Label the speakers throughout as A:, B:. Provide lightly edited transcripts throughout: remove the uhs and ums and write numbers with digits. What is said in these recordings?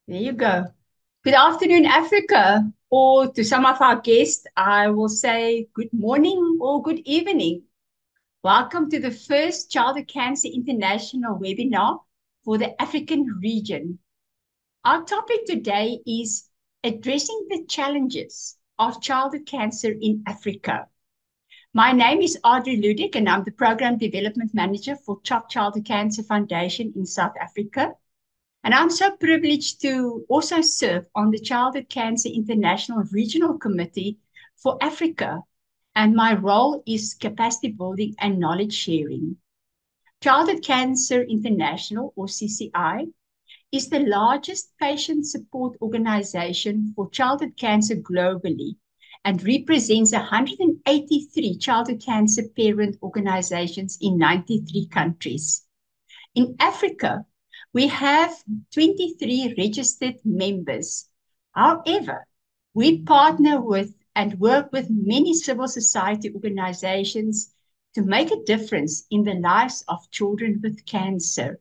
A: There you go. Good afternoon, Africa. Or to some of our guests, I will say good morning or good evening. Welcome to the first Childhood Cancer International webinar for the African region. Our topic today is addressing the challenges of childhood cancer in Africa. My name is Audrey Ludick, and I'm the Program Development Manager for CHOP Childhood Cancer Foundation in South Africa. And I'm so privileged to also serve on the Childhood Cancer International Regional Committee for Africa. And my role is capacity building and knowledge sharing. Childhood Cancer International, or CCI, is the largest patient support organization for childhood cancer globally and represents 183 childhood cancer parent organizations in 93 countries. In Africa, we have 23 registered members. However, we partner with and work with many civil society organizations to make a difference in the lives of children with cancer.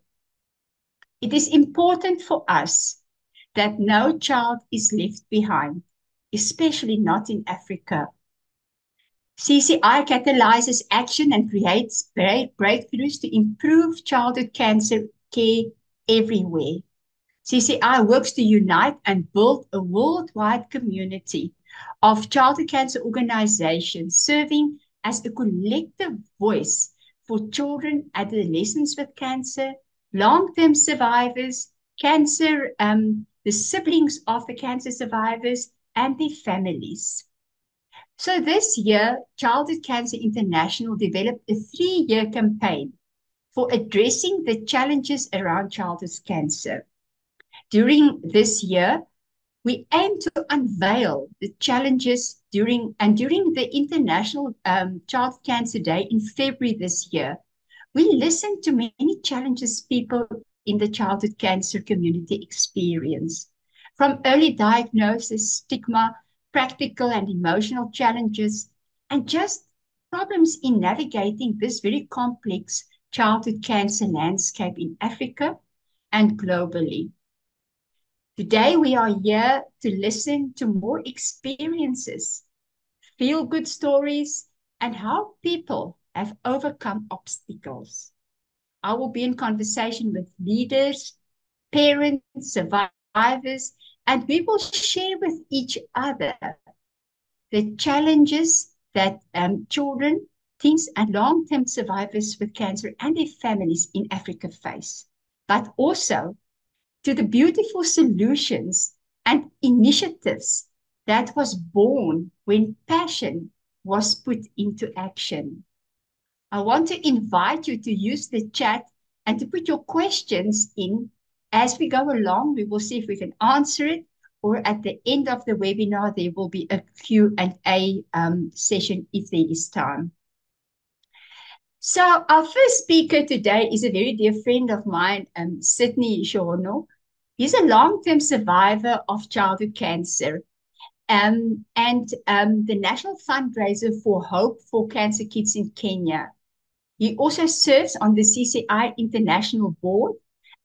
A: It is important for us that no child is left behind, especially not in Africa. CCI catalyses action and creates breakthroughs to improve childhood cancer care everywhere. CCI works to unite and build a worldwide community of childhood cancer organizations serving as a collective voice for children, adolescents with cancer, long-term survivors, cancer, the siblings of the cancer survivors, and their families. So this year, Childhood Cancer International developed a 3-year campaign for addressing the challenges around childhood cancer. During this year, we aim to unveil the challenges during the International Child Cancer Day in February this year. We listened to many challenges people in the childhood cancer community experience, from early diagnosis, stigma, practical and emotional challenges, and just problems in navigating this very complex childhood cancer landscape in Africa and globally. Today, we are here to listen to more experiences, feel good stories, and how people have overcome obstacles. I will be in conversation with leaders, parents, survivors, and we will share with each other the challenges that children, teens, and long-term survivors with cancer and their families in Africa face, but also to the beautiful solutions and initiatives that was born when passion was put into action. I want to invite you to use the chat and to put your questions in. As we go along, we will see if we can answer it, or at the end of the webinar, there will be a Q&A session if there is time. So our first speaker today is a very dear friend of mine, Sydney Jono. He's a long-term survivor of childhood cancer and the national fundraiser for Hope for Cancer Kids in Kenya. He also serves on the CCI International Board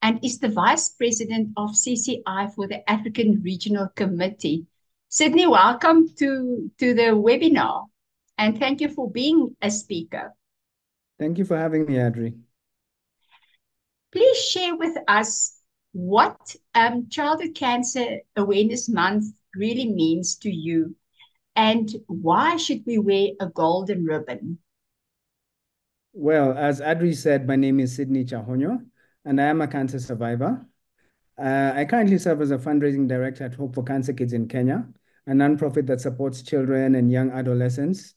A: and is the Vice President of CCI for the African Regional Committee. Sydney, welcome to the webinar, and thank you for being a speaker.
B: Thank you for having me, Adri.
A: Please share with us what Childhood Cancer Awareness Month really means to you, and why should we wear a golden ribbon?
B: Well, as Adri said, my name is Sydney Chahonyo, and I am a cancer survivor. I currently serve as a fundraising director at Hope for Cancer Kids in Kenya, a nonprofit that supports children and young adolescents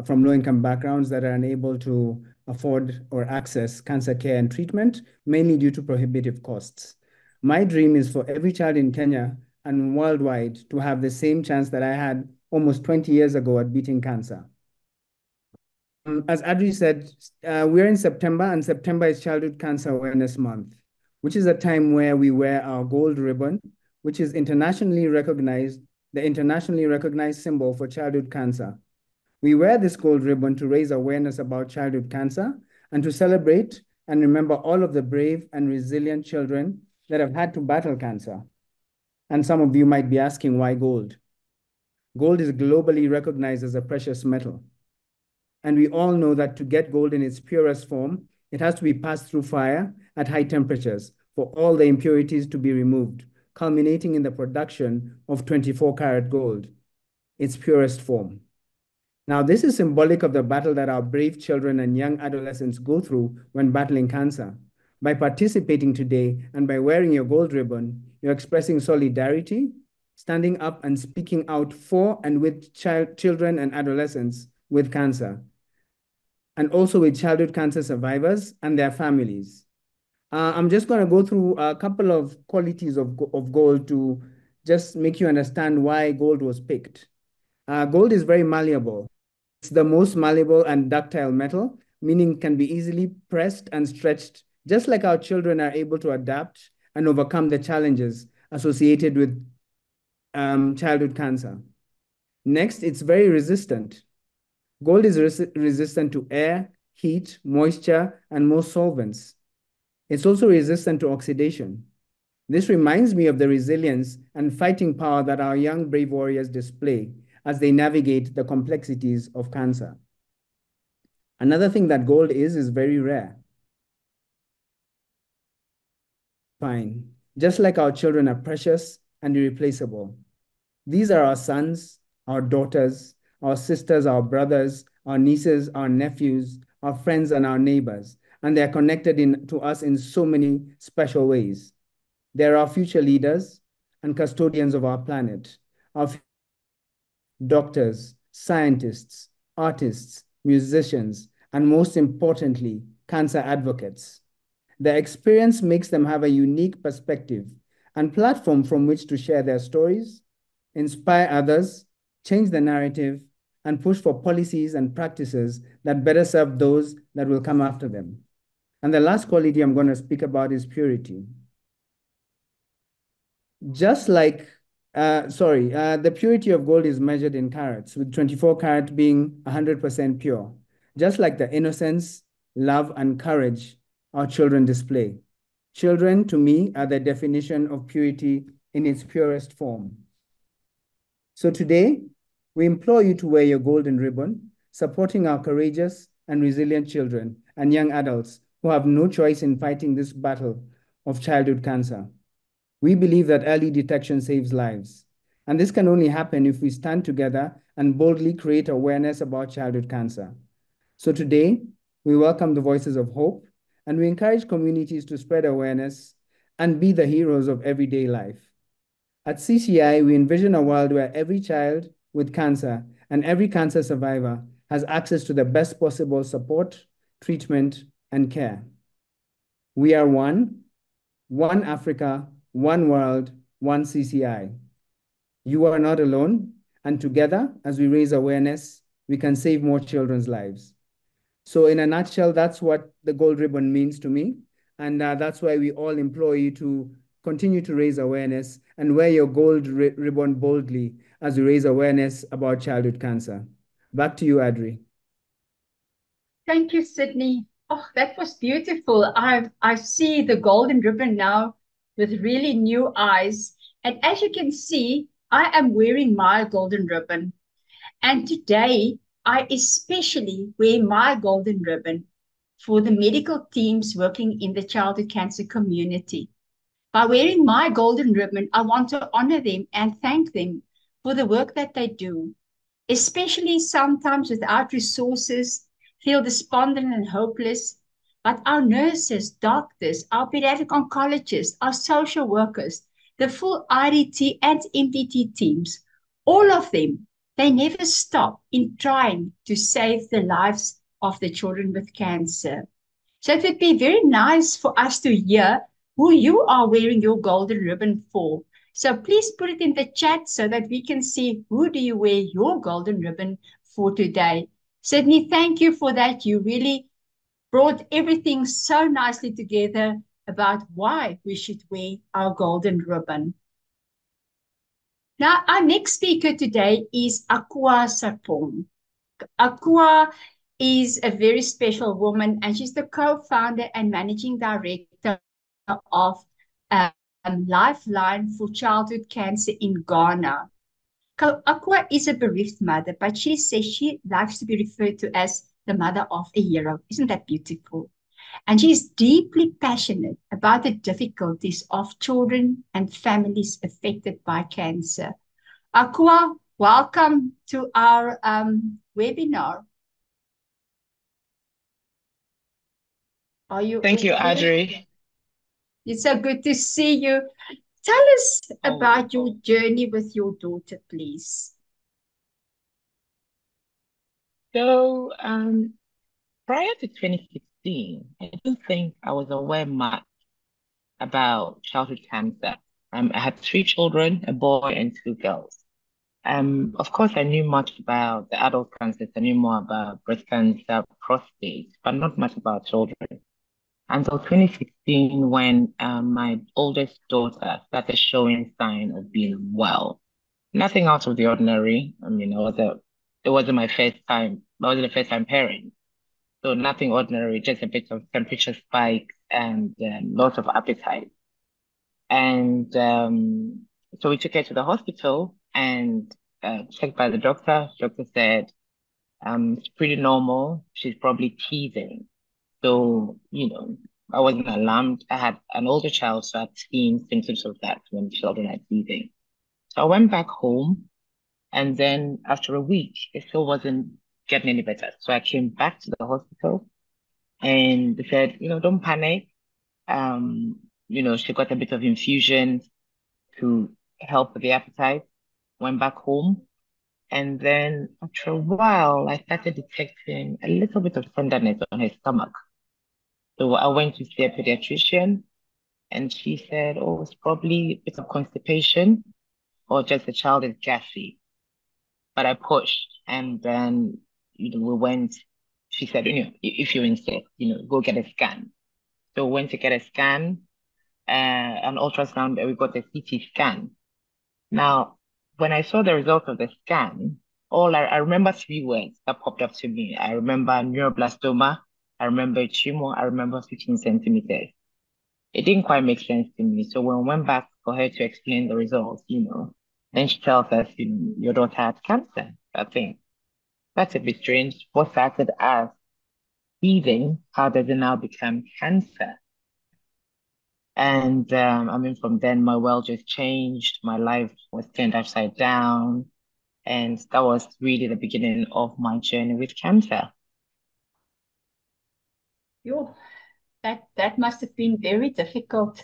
B: from low-income backgrounds that are unable to afford or access cancer care and treatment, mainly due to prohibitive costs. My dream is for every child in Kenya and worldwide to have the same chance that I had almost 20 years ago at beating cancer. As Adri said, we're in September, and September is Childhood Cancer Awareness Month, which is a time where we wear our gold ribbon, which is internationally recognized, the internationally recognized symbol for childhood cancer. We wear this gold ribbon to raise awareness about childhood cancer and to celebrate and remember all of the brave and resilient children that have had to battle cancer. And some of you might be asking, why gold? Gold is globally recognized as a precious metal. And we all know that to get gold in its purest form, it has to be passed through fire at high temperatures for all the impurities to be removed, culminating in the production of 24-karat gold, its purest form. Now, this is symbolic of the battle that our brave children and young adolescents go through when battling cancer. By participating today and by wearing your gold ribbon, you're expressing solidarity, standing up and speaking out for and with children and adolescents with cancer, and also with childhood cancer survivors and their families. I'm just going to go through a couple of qualities of gold to just make you understand why gold was picked. Gold is very malleable. It's the most malleable and ductile metal, meaning can be easily pressed and stretched, just like our children are able to adapt and overcome the challenges associated with childhood cancer. Next, it's very resistant. Gold is resistant to air, heat, moisture, and most solvents. It's also resistant to oxidation. This reminds me of the resilience and fighting power that our young brave warriors display as they navigate the complexities of cancer. Another thing that gold is very rare. Fine. Just like our children are precious and irreplaceable. These are our sons, our daughters, our sisters, our brothers, our nieces, our nephews, our friends, and our neighbors. And they are connected to us in so many special ways. They're our future leaders and custodians of our planet, our doctors, scientists, artists, musicians, and most importantly, cancer advocates. Their experience makes them have a unique perspective and platform from which to share their stories, inspire others, change the narrative, and push for policies and practices that better serve those that will come after them. And the last quality I'm going to speak about is purity. Just like, the purity of gold is measured in carats, with 24 karat being 100% pure, just like the innocence, love, and courage our children display. Children, to me, are the definition of purity in its purest form. So today, we implore you to wear your golden ribbon, supporting our courageous and resilient children and young adults who have no choice in fighting this battle of childhood cancer. We believe that early detection saves lives, and this can only happen if we stand together and boldly create awareness about childhood cancer. So today, we welcome the voices of hope, and we encourage communities to spread awareness and be the heroes of everyday life. At CCI, we envision a world where every child with cancer and every cancer survivor has access to the best possible support, treatment, and care. We are one Africa, one world, one CCI. You are not alone, and together, as we raise awareness, we can save more children's lives. So in a nutshell, that's what the gold ribbon means to me. And that's why we all implore you to continue to raise awareness and wear your gold ribbon boldly as we raise awareness about childhood cancer. Back to you, Adri.
A: Thank you, Sydney. Oh, that was beautiful. I see the golden ribbon now with really new eyes. And as you can see, I am wearing my golden ribbon. And today, I especially wear my golden ribbon for the medical teams working in the childhood cancer community. By wearing my golden ribbon, I want to honor them and thank them for the work that they do, especially sometimes without resources, feel despondent and hopeless. But our nurses, doctors, our pediatric oncologists, our social workers, the full IDT and MDT teams, all of them, they never stop in trying to save the lives of the children with cancer. So it would be very nice for us to hear who you are wearing your golden ribbon for. So please put it in the chat so that we can see who do you wear your golden ribbon for today. Sydney, thank you for that. You really brought everything so nicely together about why we should wear our golden ribbon. Now, our next speaker today is Akua Sarpong. Akua is a very special woman, and she's the co-founder and managing director of lifeline for childhood cancer in Ghana. Akua is a bereaved mother, but she says she likes to be referred to as the mother of a hero. Isn't that beautiful? And she is deeply passionate about the difficulties of children and families affected by cancer. Akua, welcome to our webinar. Are you
C: Thank you,
A: there?
C: Audrey.
A: It's so good to see you. Tell us about your journey with your daughter, please.
C: So, prior to 2016, I don't think I was aware much about childhood cancer. I had three children, a boy and two girls. Of course, I knew much about the adult cancers. I knew more about breast cancer, prostate, but not much about children. Until 2016, when my oldest daughter started showing signs of being well. Nothing out of the ordinary. I mean, it wasn't my first time. I wasn't the first time parent. So nothing ordinary, just a bit of temperature spike and lots of appetite. And so we took her to the hospital and checked by the doctor. Doctor said, it's pretty normal. She's probably teething. So, I wasn't alarmed. I had an older child, so I'd seen symptoms of that when children are teething. So I went back home. And then after a week, it still wasn't getting any better. So I came back to the hospital and they said, don't panic. She got a bit of infusion to help with the appetite, went back home. And then after a while, I started detecting a little bit of tenderness on her stomach. So I went to see a pediatrician and she said, oh, it's probably a bit of constipation or just the child is gassy. But I pushed and then, we went, she said, if you're insist, go get a scan. So we went to get a scan, an ultrasound, and we got a CT scan. Now, when I saw the result of the scan, I remember three words that popped up to me. I remember neuroblastoma, I remember tumor, I remember 15 centimeters. It didn't quite make sense to me. So when we went back for her to explain the results, then she tells us, your daughter had cancer. I think that's a bit strange. What started as teething, how does it now become cancer? And from then my world just changed. My life was turned upside down. And that was really the beginning of my journey with cancer.
A: Yo, that must have been very difficult.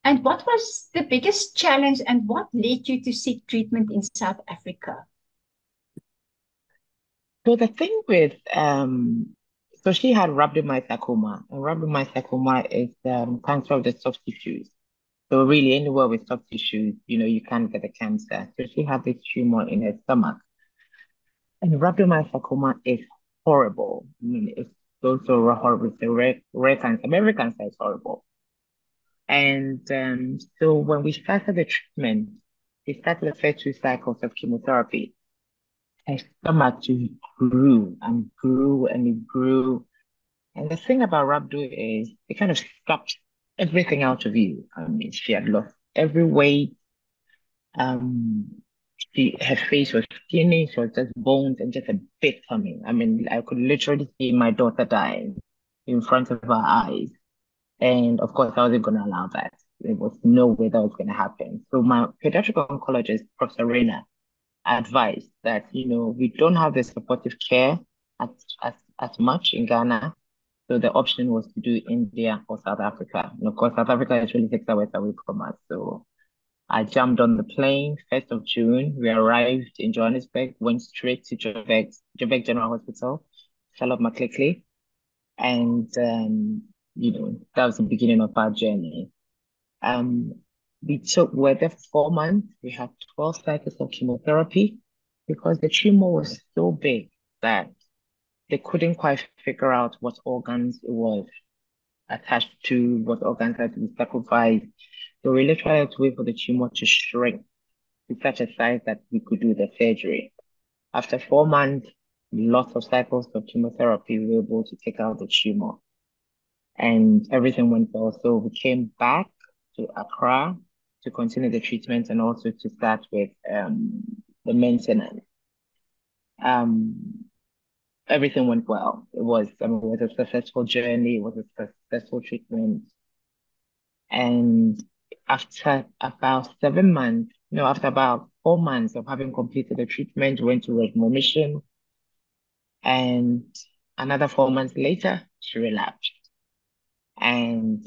A: And what was the biggest challenge and what led you to seek treatment in South Africa?
C: So the thing with so she had rhabdomyosarcoma, and rhabdomyosarcoma is cancer of the soft tissues. So really, anywhere with soft tissues, you can't get a cancer. So she had this tumor in her stomach, and rhabdomyosarcoma is horrible. I mean, it's so horrible. It's a rare cancer. Every cancer is horrible. And so when we started the treatment, we started the first two cycles of chemotherapy. Her stomach just grew and grew and it grew. And the thing about rhabdo is it kind of sucked everything out of you. I mean, she had lost every weight. Her face was skinny, so just bones and just a bit coming. I mean, I could literally see my daughter dying in front of our eyes. And of course, I wasn't going to allow that. There was no way that was going to happen. So my pediatric oncologist, Professor Reina, advised that, we don't have the supportive care as much in Ghana. So the option was to do India or South Africa. And of course, South Africa is really 6 hours away from us. So I jumped on the plane, 1st of June. We arrived in Johannesburg, went straight to Joburg General Hospital, Charlotte Macleckley. And, that was the beginning of our journey. We're there for 4 months. We had 12 cycles of chemotherapy because the tumor was so big that they couldn't quite figure out what organs it was attached to, what organs had to be sacrificed. So we literally had to wait for the tumor to shrink to such a size that we could do the surgery. After 4 months, lots of cycles of chemotherapy, we were able to take out the tumor and everything went well. So we came back to Accra to continue the treatment and also to start with the maintenance. Everything went well. It was a successful journey. It was a successful treatment. And after about 7 months, no, after about 4 months of having completed the treatment, went to remission. And another 4 months later, she relapsed. And,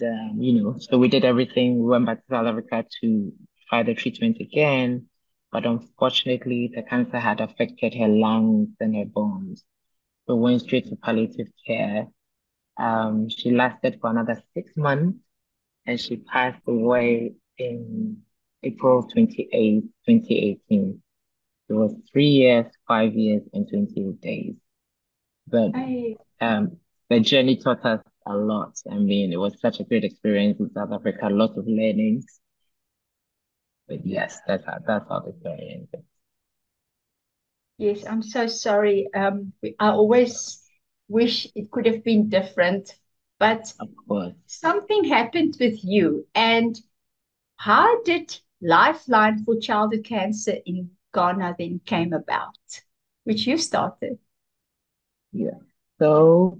C: so we did everything. We went back to South Africa to try the treatment again. But unfortunately, the cancer had affected her lungs and her bones. So we went straight to palliative care. She lasted for another 6 months and she passed away in April 28th, 2018. It was 3 years, 5 years, and 28 days. But the journey taught us a lot. I mean, it was such a great experience in South Africa, a lot of learnings. But yes, that's how the story ended.
A: Yes, I'm so sorry. I always wish it could have been different, but
C: Of course.
A: something happened with you. And how did Lifeline for Childhood Cancer in Ghana then came about, which you started?
C: Yeah. So,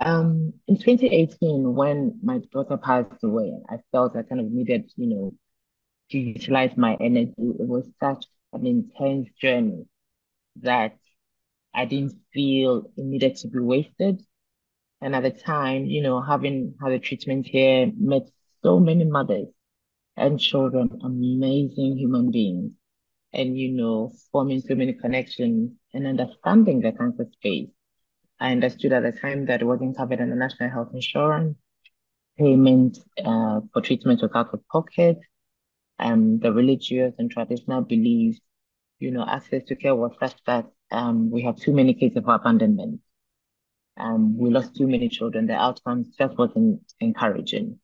C: in 2018, when my daughter passed away, I felt I kind of needed, to utilize my energy. It was such an intense journey that I didn't feel it needed to be wasted. And at the time, having had a treatment here, met so many mothers and children, amazing human beings, and, forming so many connections and understanding the cancer space. I understood at the time that it wasn't covered under national health insurance. Payment for treatment was out of pocket. The religious and traditional beliefs, access to care was such that we have too many cases of abandonment. We lost too many children. The outcomes just wasn't encouraging.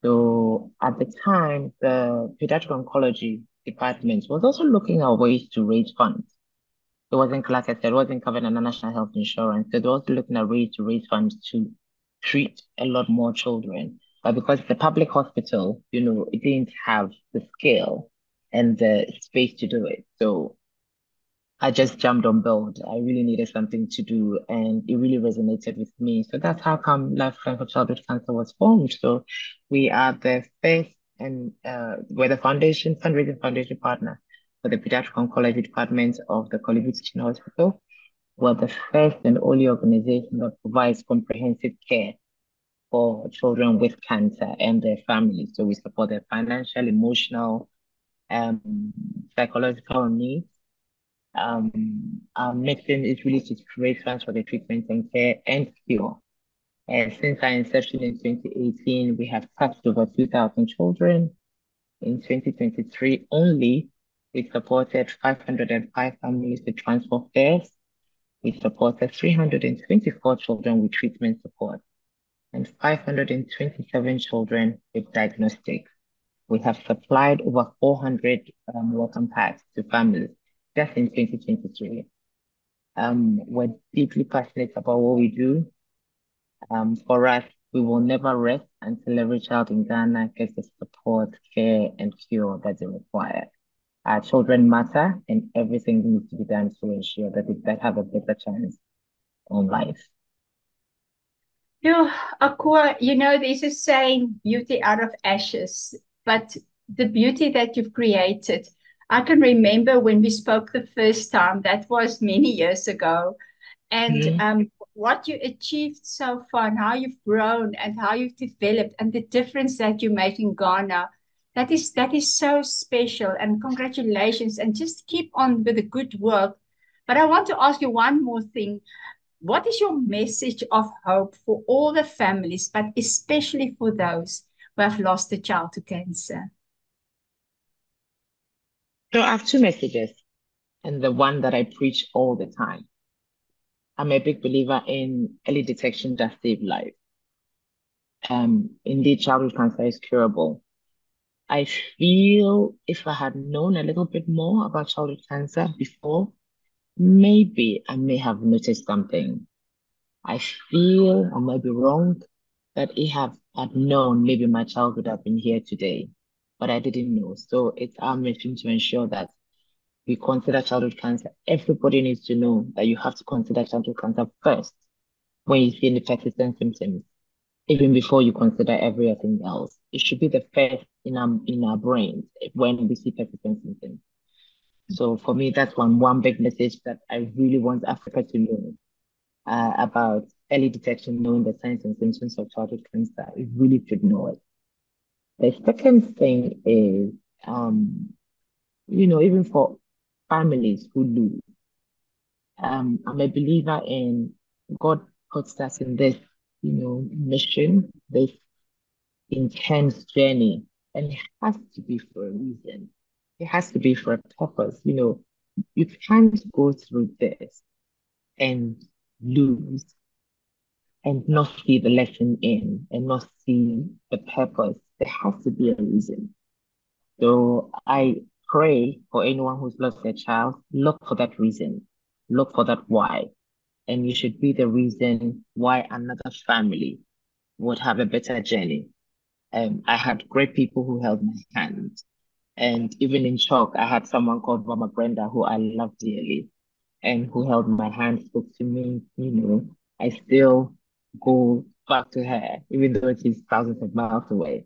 C: So at the time, the pediatric oncology department was also looking at ways to raise funds. It wasn't, like I said, it wasn't covered under national health insurance. So they're also looking at ways to raise funds to treat a lot more children. But because it's a public hospital, it didn't have the scale and the space to do it. So I just jumped on board. I really needed something to do and it really resonated with me. So that's how come Lifeline for Childhood Cancer was formed. So we are the first and we're the fundraising foundation partner for the pediatric oncology department of the Kolibri Teaching Hospital. We're the first and only organization that provides comprehensive care for children with cancer and their families. So we support their financial, emotional, psychological needs. Our mission is really to raise funds for the treatment and care and cure. And since our inception in 2018, we have touched over 2,000 children. In 2023 only, we supported 505 families with transport fares. We supported 324 children with treatment support and 527 children with diagnostics. We have supplied over 400 welcome packs to families just in 2023. We're deeply passionate about what we do. For us, we will never rest until every child in Ghana gets the support, care, and cure that they require. Our children matter, and everything needs to be done to ensure that they have a better chance on life.
A: Akua, there's a saying, beauty out of ashes, but the beauty that you've created, I can remember when we spoke the first time, that was many years ago, and what you achieved so far and how you've grown and how you've developed and the difference that you make in Ghana, that is so special, and congratulations, and just keep on with the good work. But I want to ask you one more thing. What is your message of hope for all the families, but especially for those who have lost a child to cancer?
C: So I have two messages, and the one that I preach all the time. I'm a big believer in early detection that saves life. Indeed, childhood cancer is curable. I feel if I had known a little bit more about childhood cancer before, maybe I may have noticed something. I feel, I might be wrong, that had known, maybe my child would have been here today, but I didn't know. So it's our mission to ensure that we consider childhood cancer. Everybody needs to know that you have to consider childhood cancer first when you see any persistent symptoms, even before you consider everything else. It should be the first in our brains when we see persistent symptoms. So for me, that's one big message that I really want Africa to know about early detection, knowing the signs and symptoms of childhood cancer. We really should know it. The second thing is, even for families who lose, I'm a believer in God puts us in this, mission, this intense journey, and it has to be for a reason. It has to be for a purpose. You can't go through this and lose and not see the lesson in and not see the purpose. There has to be a reason. So I pray for anyone who's lost their child, look for that reason, look for that why. And you should be the reason why another family would have a better journey. I had great people who held my hand. And even in shock, I had someone called Mama Brenda, who I love dearly, and who held my hand, spoke to me. I still go back to her, even though she's thousands of miles away.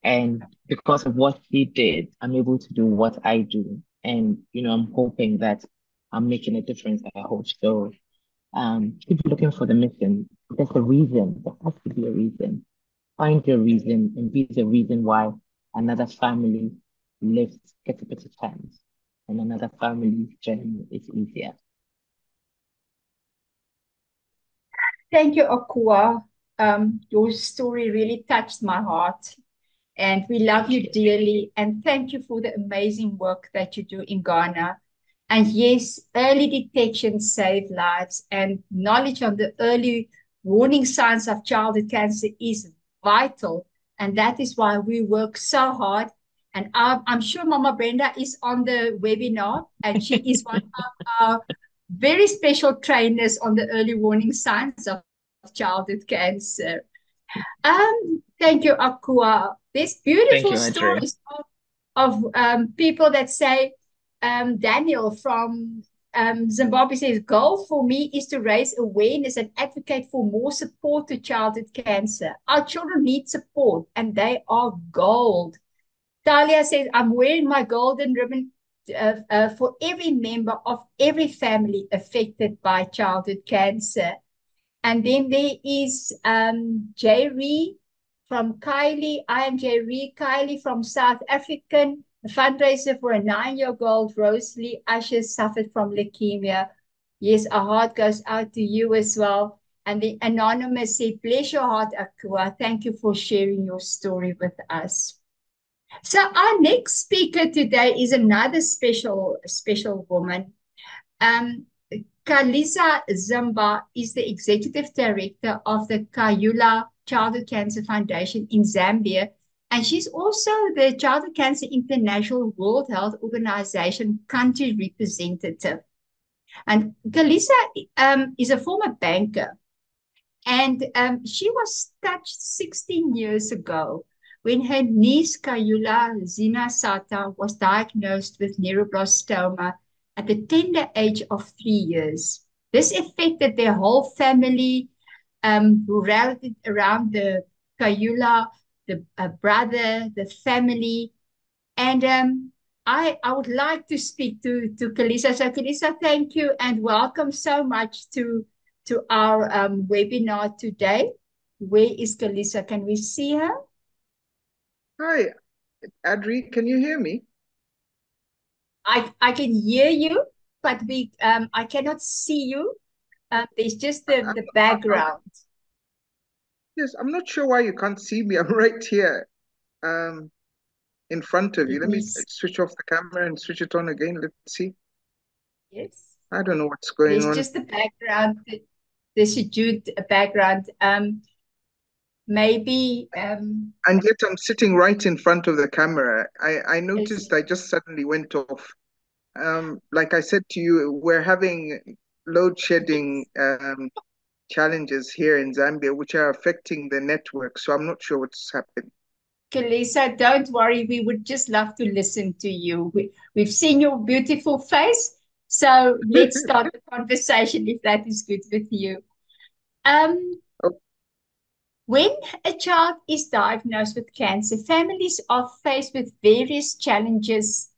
C: And because of what she did, I'm able to do what I do. And, I'm hoping that I'm making a difference, I hope. So keep looking for the mission. There's a reason. There has to be a reason. Find your reason and be the reason why another family lives, gets a better chance, and another family's journey is easier.
A: Thank you, Akua. Your story really touched my heart, and we love you dearly. And thank you for the amazing work that you do in Ghana. And yes, early detection saves lives, and knowledge on the early warning signs of childhood cancer is vital. And that is why we work so hard. And I'm sure Mama Brenda is on the webinar, and she is one of our very special trainers on the early warning signs of childhood cancer. Thank you, Akua. There's
C: Thank
A: beautiful
C: you, Audrey.
A: stories of people that say, Daniel from Zimbabwe says, goal for me is to raise awareness and advocate for more support to childhood cancer. Our children need support, and they are gold. Talia says, I'm wearing my golden ribbon for every member of every family affected by childhood cancer. And then there is Jerry from Kylie. I am Jerry. Kylie from South African. A fundraiser for a 9-year-old Rosalie Usher suffered from leukemia. Yes, our heart goes out to you as well. And the anonymous said, bless your heart, Akua. Thank you for sharing your story with us. So our next speaker today is another special woman. Kalisa Zimba is the executive director of the Kayula Childhood Cancer Foundation in Zambia, and she's also the Childhood Cancer International World Health Organization country representative. And Kalisa is a former banker, and she was touched 16 years ago when her niece Kayula Zinasata was diagnosed with neuroblastoma at the tender age of 3 years. This affected their whole family, who rallied around the Kayula, the brother, the family. And I would like to speak to Kalisa. So Kalisa, thank you and welcome so much to our webinar today. Where is Kalisa? Can we see her?
D: Hi, Adri, can you hear me?
A: I can hear you, but I cannot see you. There's just the background.
D: Yes, I'm not sure why you can't see me. I'm right here, in front of you. Let me switch off the camera and switch it on again. Let's see.
A: Yes.
D: I don't know what's going on.
A: There's just the background. There's a Jude background. Maybe.
D: And yet I'm sitting right in front of the camera. I noticed I just suddenly went off. Like I said to you, we're having load shedding challenges here in Zambia, which are affecting the network. So I'm not sure what's happened.
A: Kalisa, don't worry. We would just love to listen to you. We've seen your beautiful face. So let's start the conversation if that is good with you. Um,
D: Oh,
A: when a child is diagnosed with cancer, families are faced with various challenges.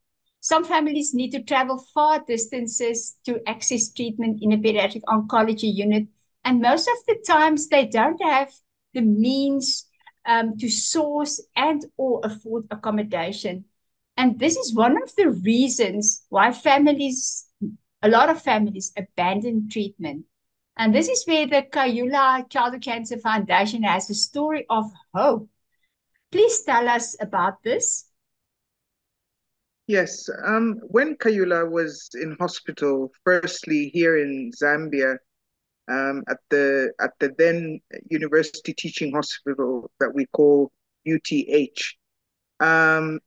A: Some families need to travel far distances to access treatment in a pediatric oncology unit. And most of the times they don't have the means to source and or afford accommodation. And this is one of the reasons why a lot of families abandon treatment. And this is where the Kayula Childhood Cancer Foundation has a story of hope. Please tell us about this.
D: yes. When Kayula was in hospital, firstly here in Zambia, at the then University Teaching Hospital that we call UTH, um,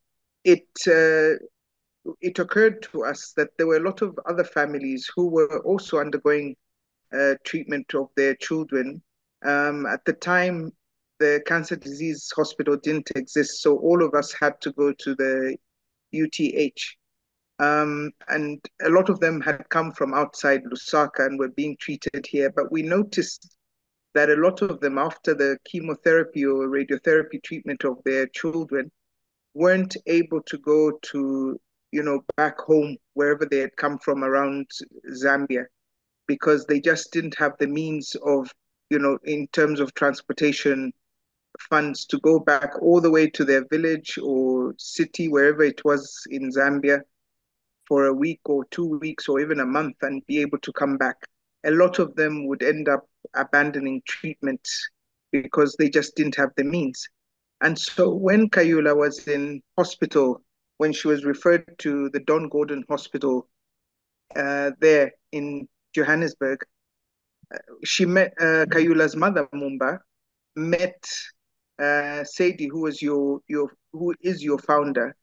D: it it occurred to us that there were a lot of other families who were also undergoing treatment of their children. At the time, the cancer disease hospital didn't exist, so all of us had to go to the UTH. And a lot of them had come from outside Lusaka and were being treated here. But we noticed that a lot of them, after the chemotherapy or radiotherapy treatment of their children, weren't able to go to, back home, wherever they had come from around Zambia, because they just didn't have the means of, in terms of transportation funds to go back all the way to their village or city, wherever it was in Zambia, for a week or 2 weeks or even a month and be able to come back. A lot of them would end up abandoning treatment because they just didn't have the means. And so when Kayula was in hospital, when she was referred to the Don Gordon Hospital there in Johannesburg, she met Kayula's mother, Mumba, met Sadie, who is your founder,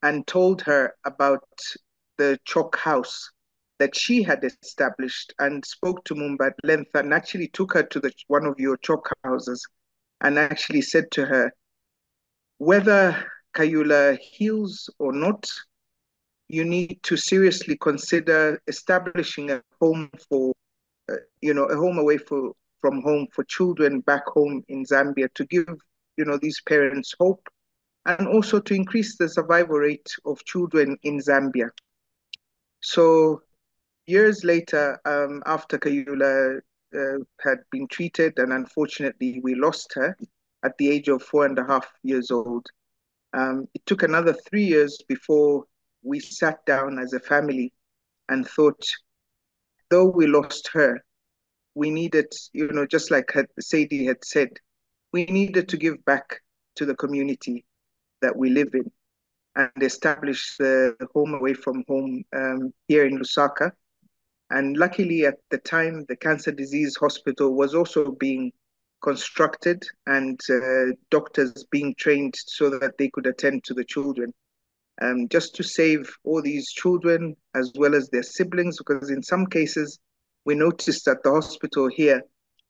D: and told her about the chalk house that she had established, and spoke to Mumba at length, and actually took her to one of your chalk houses and actually said to her, whether Kayula heals or not, you need to seriously consider establishing a home for, a home away from home for children back home in Zambia, to give, these parents hope, and also to increase the survival rate of children in Zambia. So years later, after Kayula had been treated, and unfortunately we lost her at the age of 4.5 years old, it took another 3 years before we sat down as a family and thought, though we lost her, we needed, just like Sadie had said, we needed to give back to the community that we live in and establish the home away from home here in Lusaka. And luckily, at the time, the cancer disease hospital was also being constructed, and doctors being trained so that they could attend to the children, just to save all these children as well as their siblings. Because in some cases, we noticed at the hospital here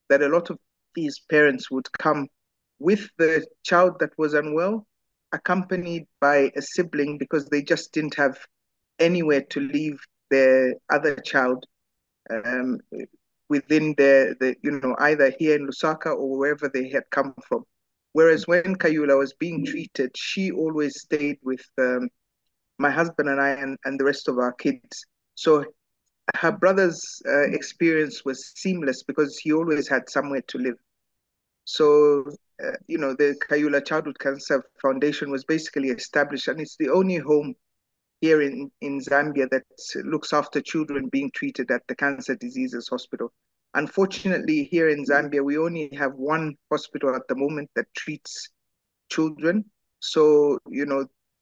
D: that a lot of these parents would come with the child that was unwell, accompanied by a sibling, because they just didn't have anywhere to leave their other child, um, within either here in Lusaka or wherever they had come from. Whereas when Kayula was being treated, she always stayed with my husband and I, and the rest of our kids. So her brother's experience was seamless because he always had somewhere to live. So, the Kayula Childhood Cancer Foundation was basically established, and it's the only home here in Zambia that looks after children being treated at the Cancer Diseases Hospital. Unfortunately, here in Zambia, we only have one hospital at the moment that treats children. So,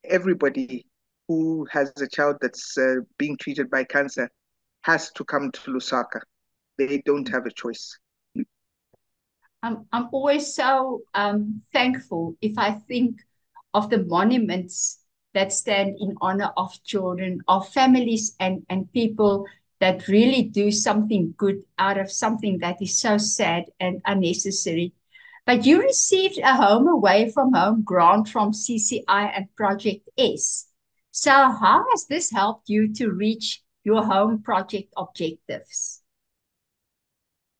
D: everybody who has a child that's being treated by cancer has to come to Lusaka. They don't have a choice.
A: I'm always so thankful if I think of the monuments that stand in honor of children, of families and people that really do something good out of something that is so sad and unnecessary. But you received a Home Away from Home grant from CCI and Project S. So how has this helped you to reach your home project objectives?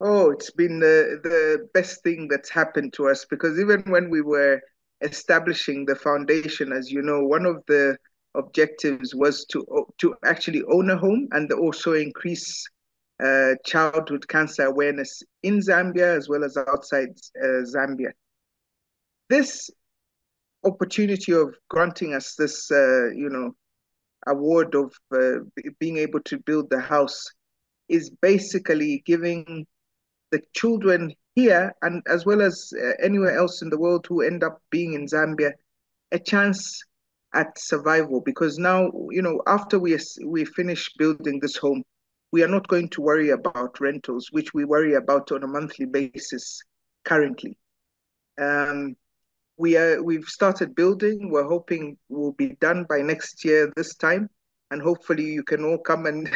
D: Oh, it's been the best thing that's happened to us, because even when we were establishing the foundation, as you know, one of the objectives was to actually own a home and also increase childhood cancer awareness in Zambia as well as outside Zambia. This opportunity of granting us this, award of being able to build the house is basically giving the children here, and as well as anywhere else in the world who end up being in Zambia, a chance at survival. Because now, after we finish building this home, we are not going to worry about rentals, which we worry about on a monthly basis currently. We've started building. We're hoping we'll be done by next year this time, and hopefully you can all come and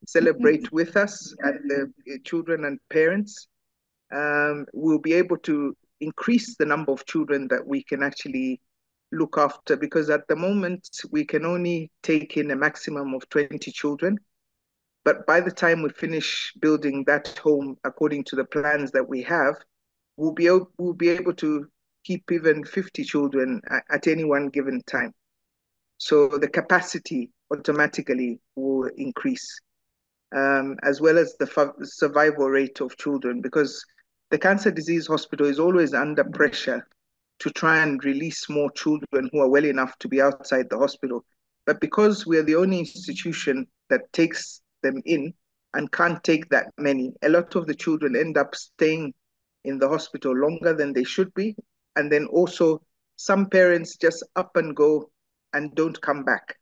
D: celebrate with us, and the children and parents. We'll be able to increase the number of children that we can actually look after, because at the moment we can only take in a maximum of 20 children. But by the time we finish building that home, according to the plans that we have, we'll be able to keep even 50 children at any one given time. So the capacity automatically will increase, as well as the survival rate of children, because the Cancer Disease Hospital is always under pressure to try and release more children who are well enough to be outside the hospital. But because we are the only institution that takes them in and can't take that many, a lot of the children end up staying in the hospital longer than they should be. And then also some parents just up and go and don't come back.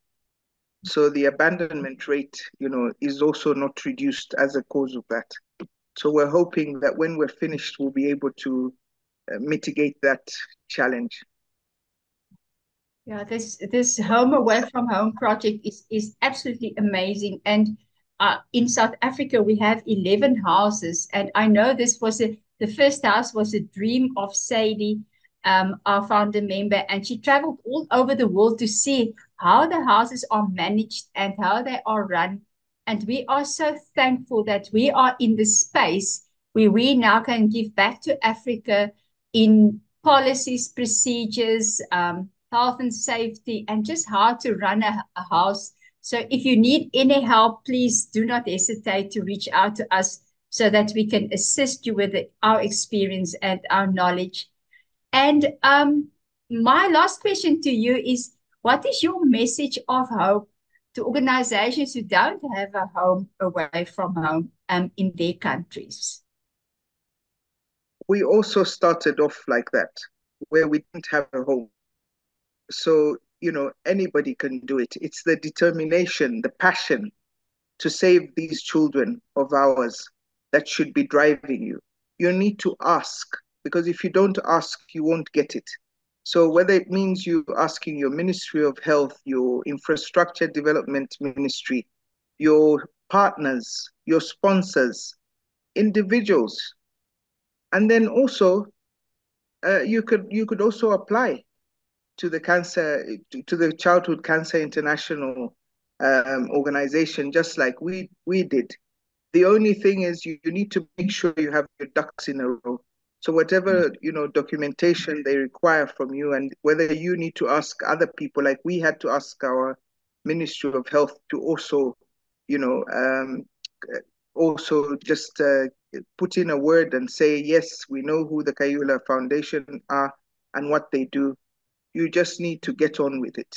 D: So the abandonment rate, is also not reduced as a cause of that. So we're hoping that when we're finished, we'll be able to mitigate that challenge.
A: Yeah, this Home Away from Home project is absolutely amazing. And in South Africa, we have 11 houses. And I know the first house was a dream of Sadie, our founder member, and she traveled all over the world to see how the houses are managed and how they are run. And we are so thankful that we are in the space where we now can give back to Africa in policies, procedures, health and safety, and just how to run a house. So if you need any help, please do not hesitate to reach out to us so that we can assist you with our experience and our knowledge. And my last question to you is, what is your message of hope to organizations who don't have a home away from home in their countries?
D: We also started off like that, where we didn't have a home. So, anybody can do it. It's the determination, the passion to save these children of ours that should be driving you. You need to ask, because if you don't ask, you won't get it. So whether it means you asking your Ministry of Health, your Infrastructure Development Ministry, your partners, your sponsors, individuals, and then also you could also apply to the Childhood Cancer International organization, just like we did. The only thing is you need to make sure you have your ducks in a row. So whatever documentation they require from you, and whether you need to ask other people, like we had to ask our Ministry of Health to also, also just put in a word and say, yes, we know who the Kayula Foundation are and what they do. You just need to get on with it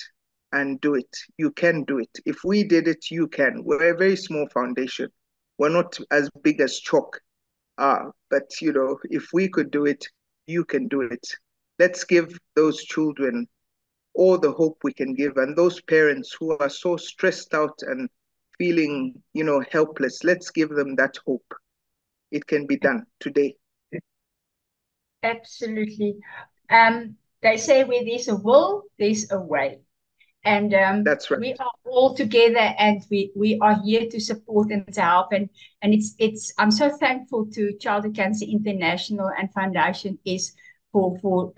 D: and do it. You can do it. If we did it, you can. We're a very small foundation. We're not as big as Chalk are, but if we could do it, you can do it. Let's give those children all the hope we can give, and those parents who are so stressed out and feeling, helpless, let's give them that hope. It can be done today.
A: Absolutely. They say where there's a will, there's a way. And
D: That's right.
A: we are all together, and we are here to support and to help. And it's I'm so thankful to Childhood Cancer International and Foundation is for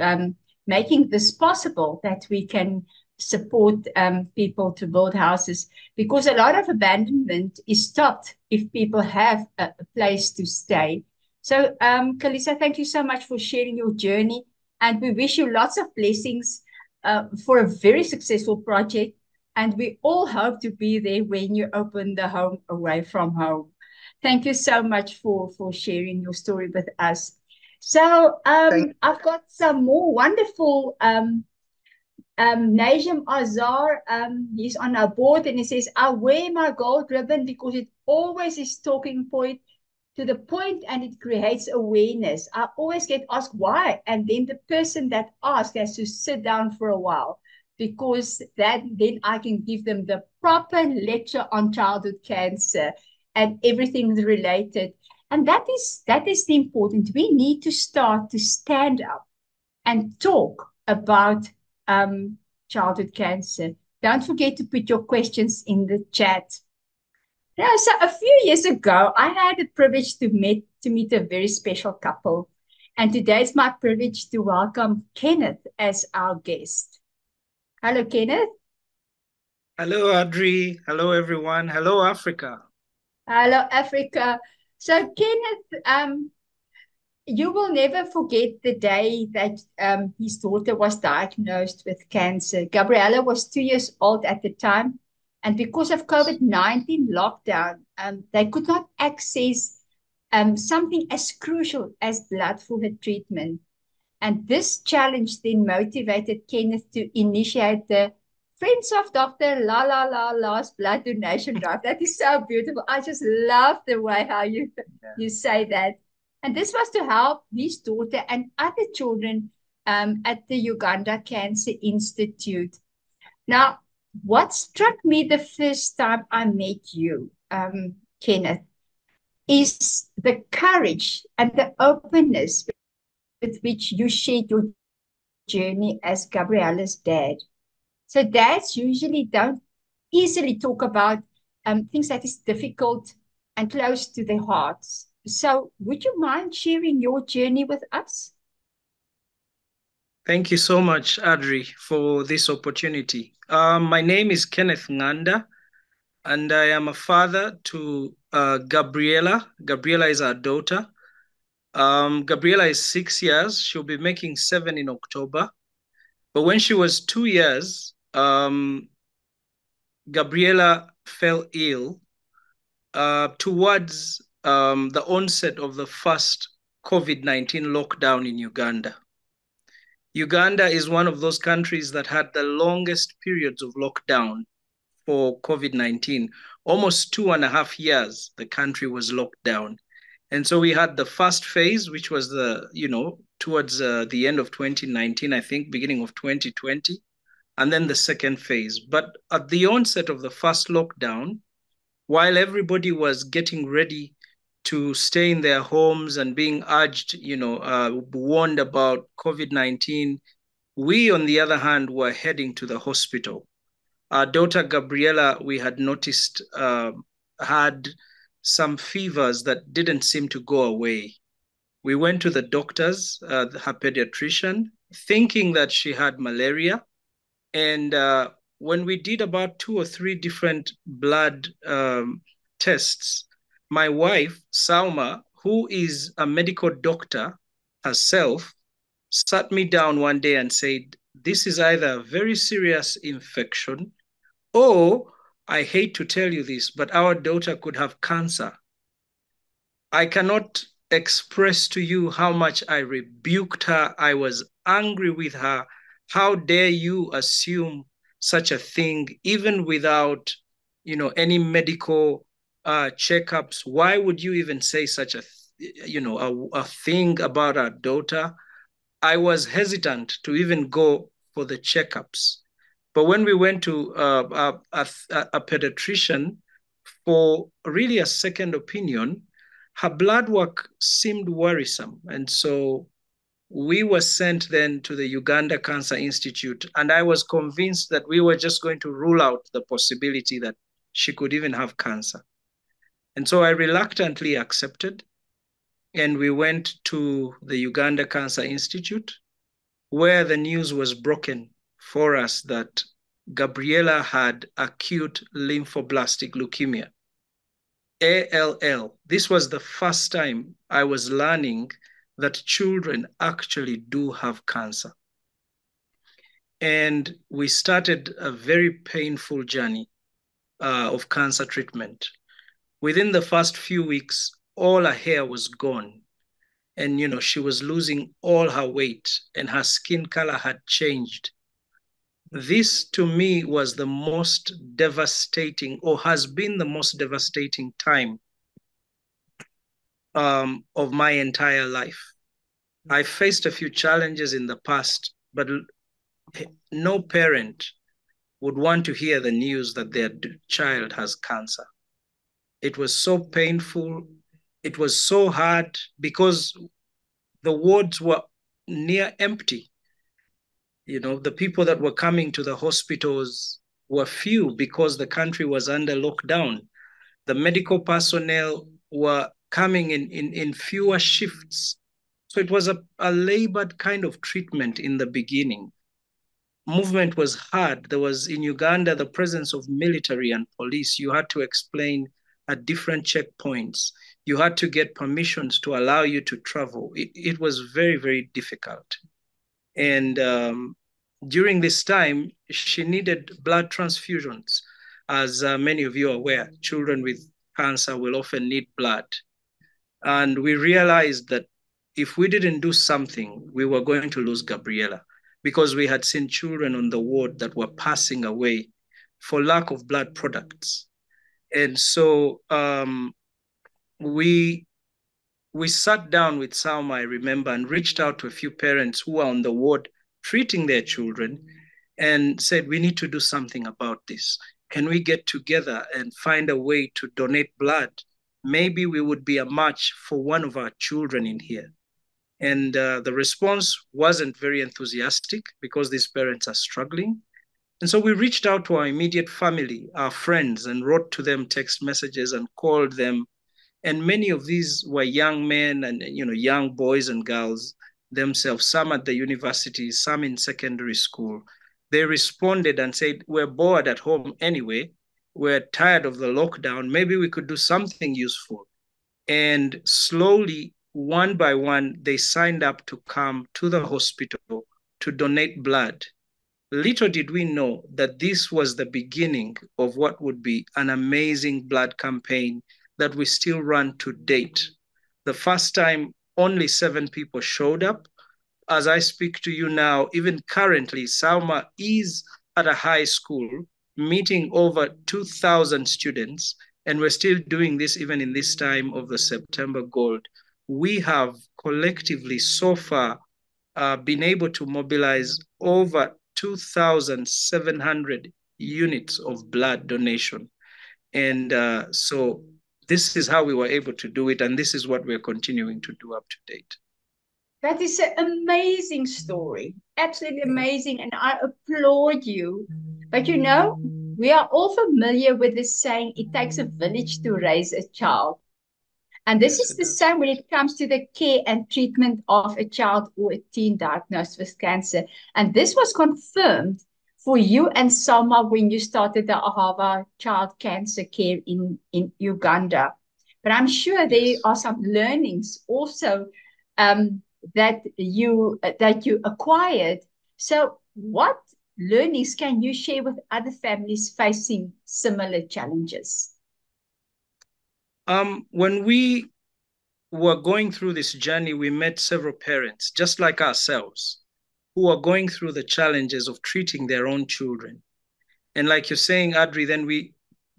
A: making this possible, that we can support people to build houses, because a lot of abandonment is stopped if people have a place to stay. So, Kalisa, thank you so much for sharing your journey, and we wish you lots of blessings for a very successful project. And we all hope to be there when you open the home away from home. Thank you so much for sharing your story with us. So I've got some more wonderful Najim Azar, he's on our board, and he says, I wear my gold ribbon because it always is talking point to the point, and it creates awareness. I always get asked why, and then the person that asked has to sit down for a while, because then I can give them the proper lecture on childhood cancer and everything related. And that is the important. We need to start to stand up and talk about childhood cancer. Don't forget to put your questions in the chat. Now, so a few years ago, I had the privilege to meet a very special couple. And today it's my privilege to welcome Kenneth as our guest. Hello, Kenneth.
E: Hello, Adri. Hello, everyone. Hello, Africa.
A: Hello, Africa. So, Kenneth, you will never forget the day that his daughter was diagnosed with cancer. Gabriella was 2 years old at the time, and because of COVID-19 lockdown, they could not access something as crucial as blood for her treatment. And this challenge then motivated Kenneth to initiate the Friends of Dr. La La La La's blood donation drive. That is so beautiful. I just love the way how you say that. And this was to help his daughter and other children at the Uganda Cancer Institute. Now, what struck me the first time I met you, Kenneth, is the courage and the openness with which you shared your journey as Gabriella's dad. So dads usually don't easily talk about things that is difficult and close to their hearts. So would you mind sharing your journey with us?
E: Thank you so much, Adri, for this opportunity. My name is Kenneth Nganda, and I am a father to Gabriella. Gabriella is our daughter. Gabriella is 6 years. She'll be making 7 in October. But when she was 2 years, Gabriella fell ill towards the onset of the first COVID-19 lockdown in Uganda. Uganda is one of those countries that had the longest periods of lockdown for COVID-19. Almost 2.5 years, the country was locked down. And so we had the first phase, which was towards the end of 2019, I think, beginning of 2020, and then the second phase. But at the onset of the first lockdown, while everybody was getting ready to stay in their homes and being urged, warned about COVID-19, we, on the other hand, were heading to the hospital. Our daughter Gabriella, we had noticed, had some fevers that didn't seem to go away. We went to the doctors, her pediatrician, thinking that she had malaria. And when we did about 2 or 3 different blood tests, my wife, Salma, who is a medical doctor herself, sat me down one day and said, this is either a very serious infection, or I hate to tell you this, but our daughter could have cancer. I cannot express to you how much I rebuked her. I was angry with her. How dare you assume such a thing, even without, any medical checkups? Why would you even say such a thing about our daughter? I was hesitant to even go for the checkups. But when we went to a pediatrician for really a second opinion, her blood work seemed worrisome. And so we were sent then to the Uganda Cancer Institute, and I was convinced that we were just going to rule out the possibility that she could even have cancer. And so I reluctantly accepted, and we went to the Uganda Cancer Institute, where the news was broken for us that Gabriela had acute lymphoblastic leukemia, ALL. This was the first time I was learning that children actually do have cancer. And we started a very painful journey of cancer treatment. Within the first few weeks, all her hair was gone. And, she was losing all her weight and her skin color had changed. This to me was the most devastating, or has been the most devastating time of my entire life. I faced a few challenges in the past, but no parent would want to hear the news that their child has cancer. It was so painful. It was so hard because the wards were near empty. The people that were coming to the hospitals were few because the country was under lockdown. The medical personnel were coming in fewer shifts. So it was a labored kind of treatment in the beginning. Movement was hard. There was in Uganda the presence of military and police. You had to explain at different checkpoints. You had to get permissions to allow you to travel. It was very, very difficult. And during this time, she needed blood transfusions. As many of you are aware, children with cancer will often need blood. And we realized that if we didn't do something, we were going to lose Gabriela, because we had seen children on the ward that were passing away for lack of blood products. And so we sat down with Salma, I remember, and reached out to a few parents who were on the ward treating their children and said, we need to do something about this. Can we get together and find a way to donate blood? Maybe we would be a match for one of our children in here. And the response wasn't very enthusiastic because these parents are struggling. And so we reached out to our immediate family, our friends, and wrote to them text messages and called them. And many of these were young men and young boys and girls themselves, some at the university, some in secondary school. They responded and said, we're bored at home anyway. We're tired of the lockdown. Maybe we could do something useful. And slowly, one by one, they signed up to come to the hospital to donate blood. Little did we know that this was the beginning of what would be an amazing blood campaign that we still run to date. The first time, only 7 people showed up. As I speak to you now, even currently, Salma is at a high school meeting over 2,000 students, and we're still doing this even in this time of the September Gold. We have collectively so far been able to mobilize over 2,700 units of blood donation. And so this is how we were able to do it, and this is what we're continuing to do up to date.
A: That is an amazing story, absolutely amazing, and I applaud you. But we are all familiar with the saying, it takes a village to raise a child. And this is the same when it comes to the care and treatment of a child or a teen diagnosed with cancer. And this was confirmed for you and Salma when you started the Ahava Child Cancer Care in Uganda. But I'm sure there are some learnings also that you acquired. So what learnings can you share with other families facing similar challenges?
E: When we were going through this journey, we met several parents, just like ourselves, who are going through the challenges of treating their own children. And like you're saying, Adri, then we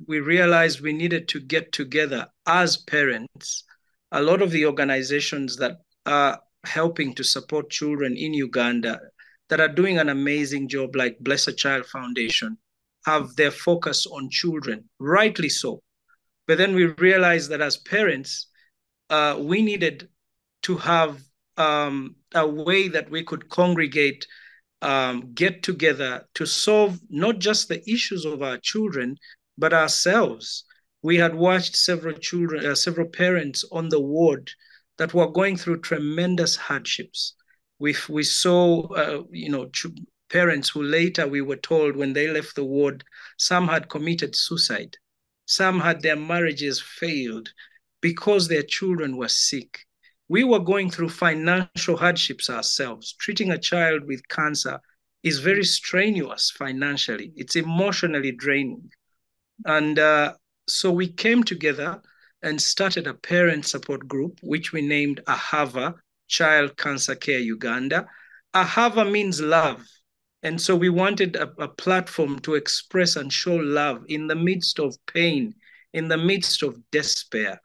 E: realized we needed to get together as parents. A lot of the organizations that are helping to support children in Uganda that are doing an amazing job, like Bless a Child Foundation, have their focus on children, rightly so. But then we realized that as parents, we needed to have a way that we could congregate, get together to solve not just the issues of our children, but ourselves. We had watched several children, several parents on the ward that were going through tremendous hardships. We saw, parents who later we were told when they left the ward, some had committed suicide. Some had their marriages failed because their children were sick. We were going through financial hardships ourselves. Treating a child with cancer is very strenuous financially. It's emotionally draining. And so we came together and started a parent support group, which we named AHAVA, Child Cancer Care Uganda. AHAVA means love. And so we wanted a platform to express and show love in the midst of pain, in the midst of despair.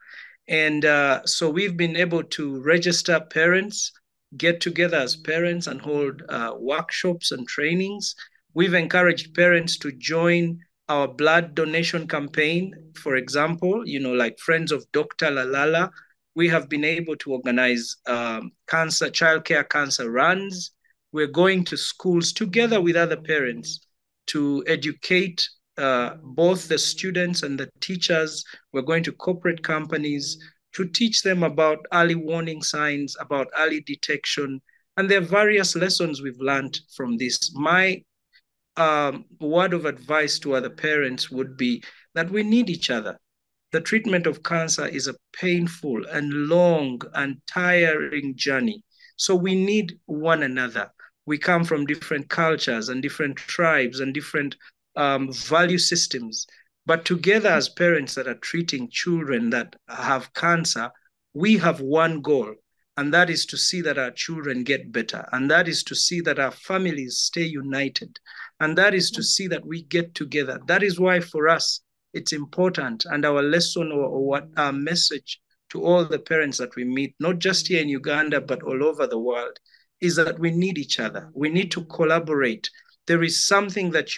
E: And so we've been able to register parents, get together as parents and hold workshops and trainings. We've encouraged parents to join our blood donation campaign. For example, like Friends of Dr. Lalala, we have been able to organize childcare cancer runs. We're going to schools together with other parents to educate both the students and the teachers. We're going to corporate companies to teach them about early warning signs, about early detection, and there are various lessons we've learned from this. My word of advice to other parents would be that we need each other. The treatment of cancer is a painful and long and tiring journey. So we need one another. We come from different cultures and different tribes and different value systems. But together as parents that are treating children that have cancer, we have one goal, and that is to see that our children get better. And that is to see that our families stay united. And that is to see that we get together. That is why for us, it's important. And our lesson or what our message to all the parents that we meet, not just here in Uganda, but all over the world, is that we need each other. We need to collaborate. There is something that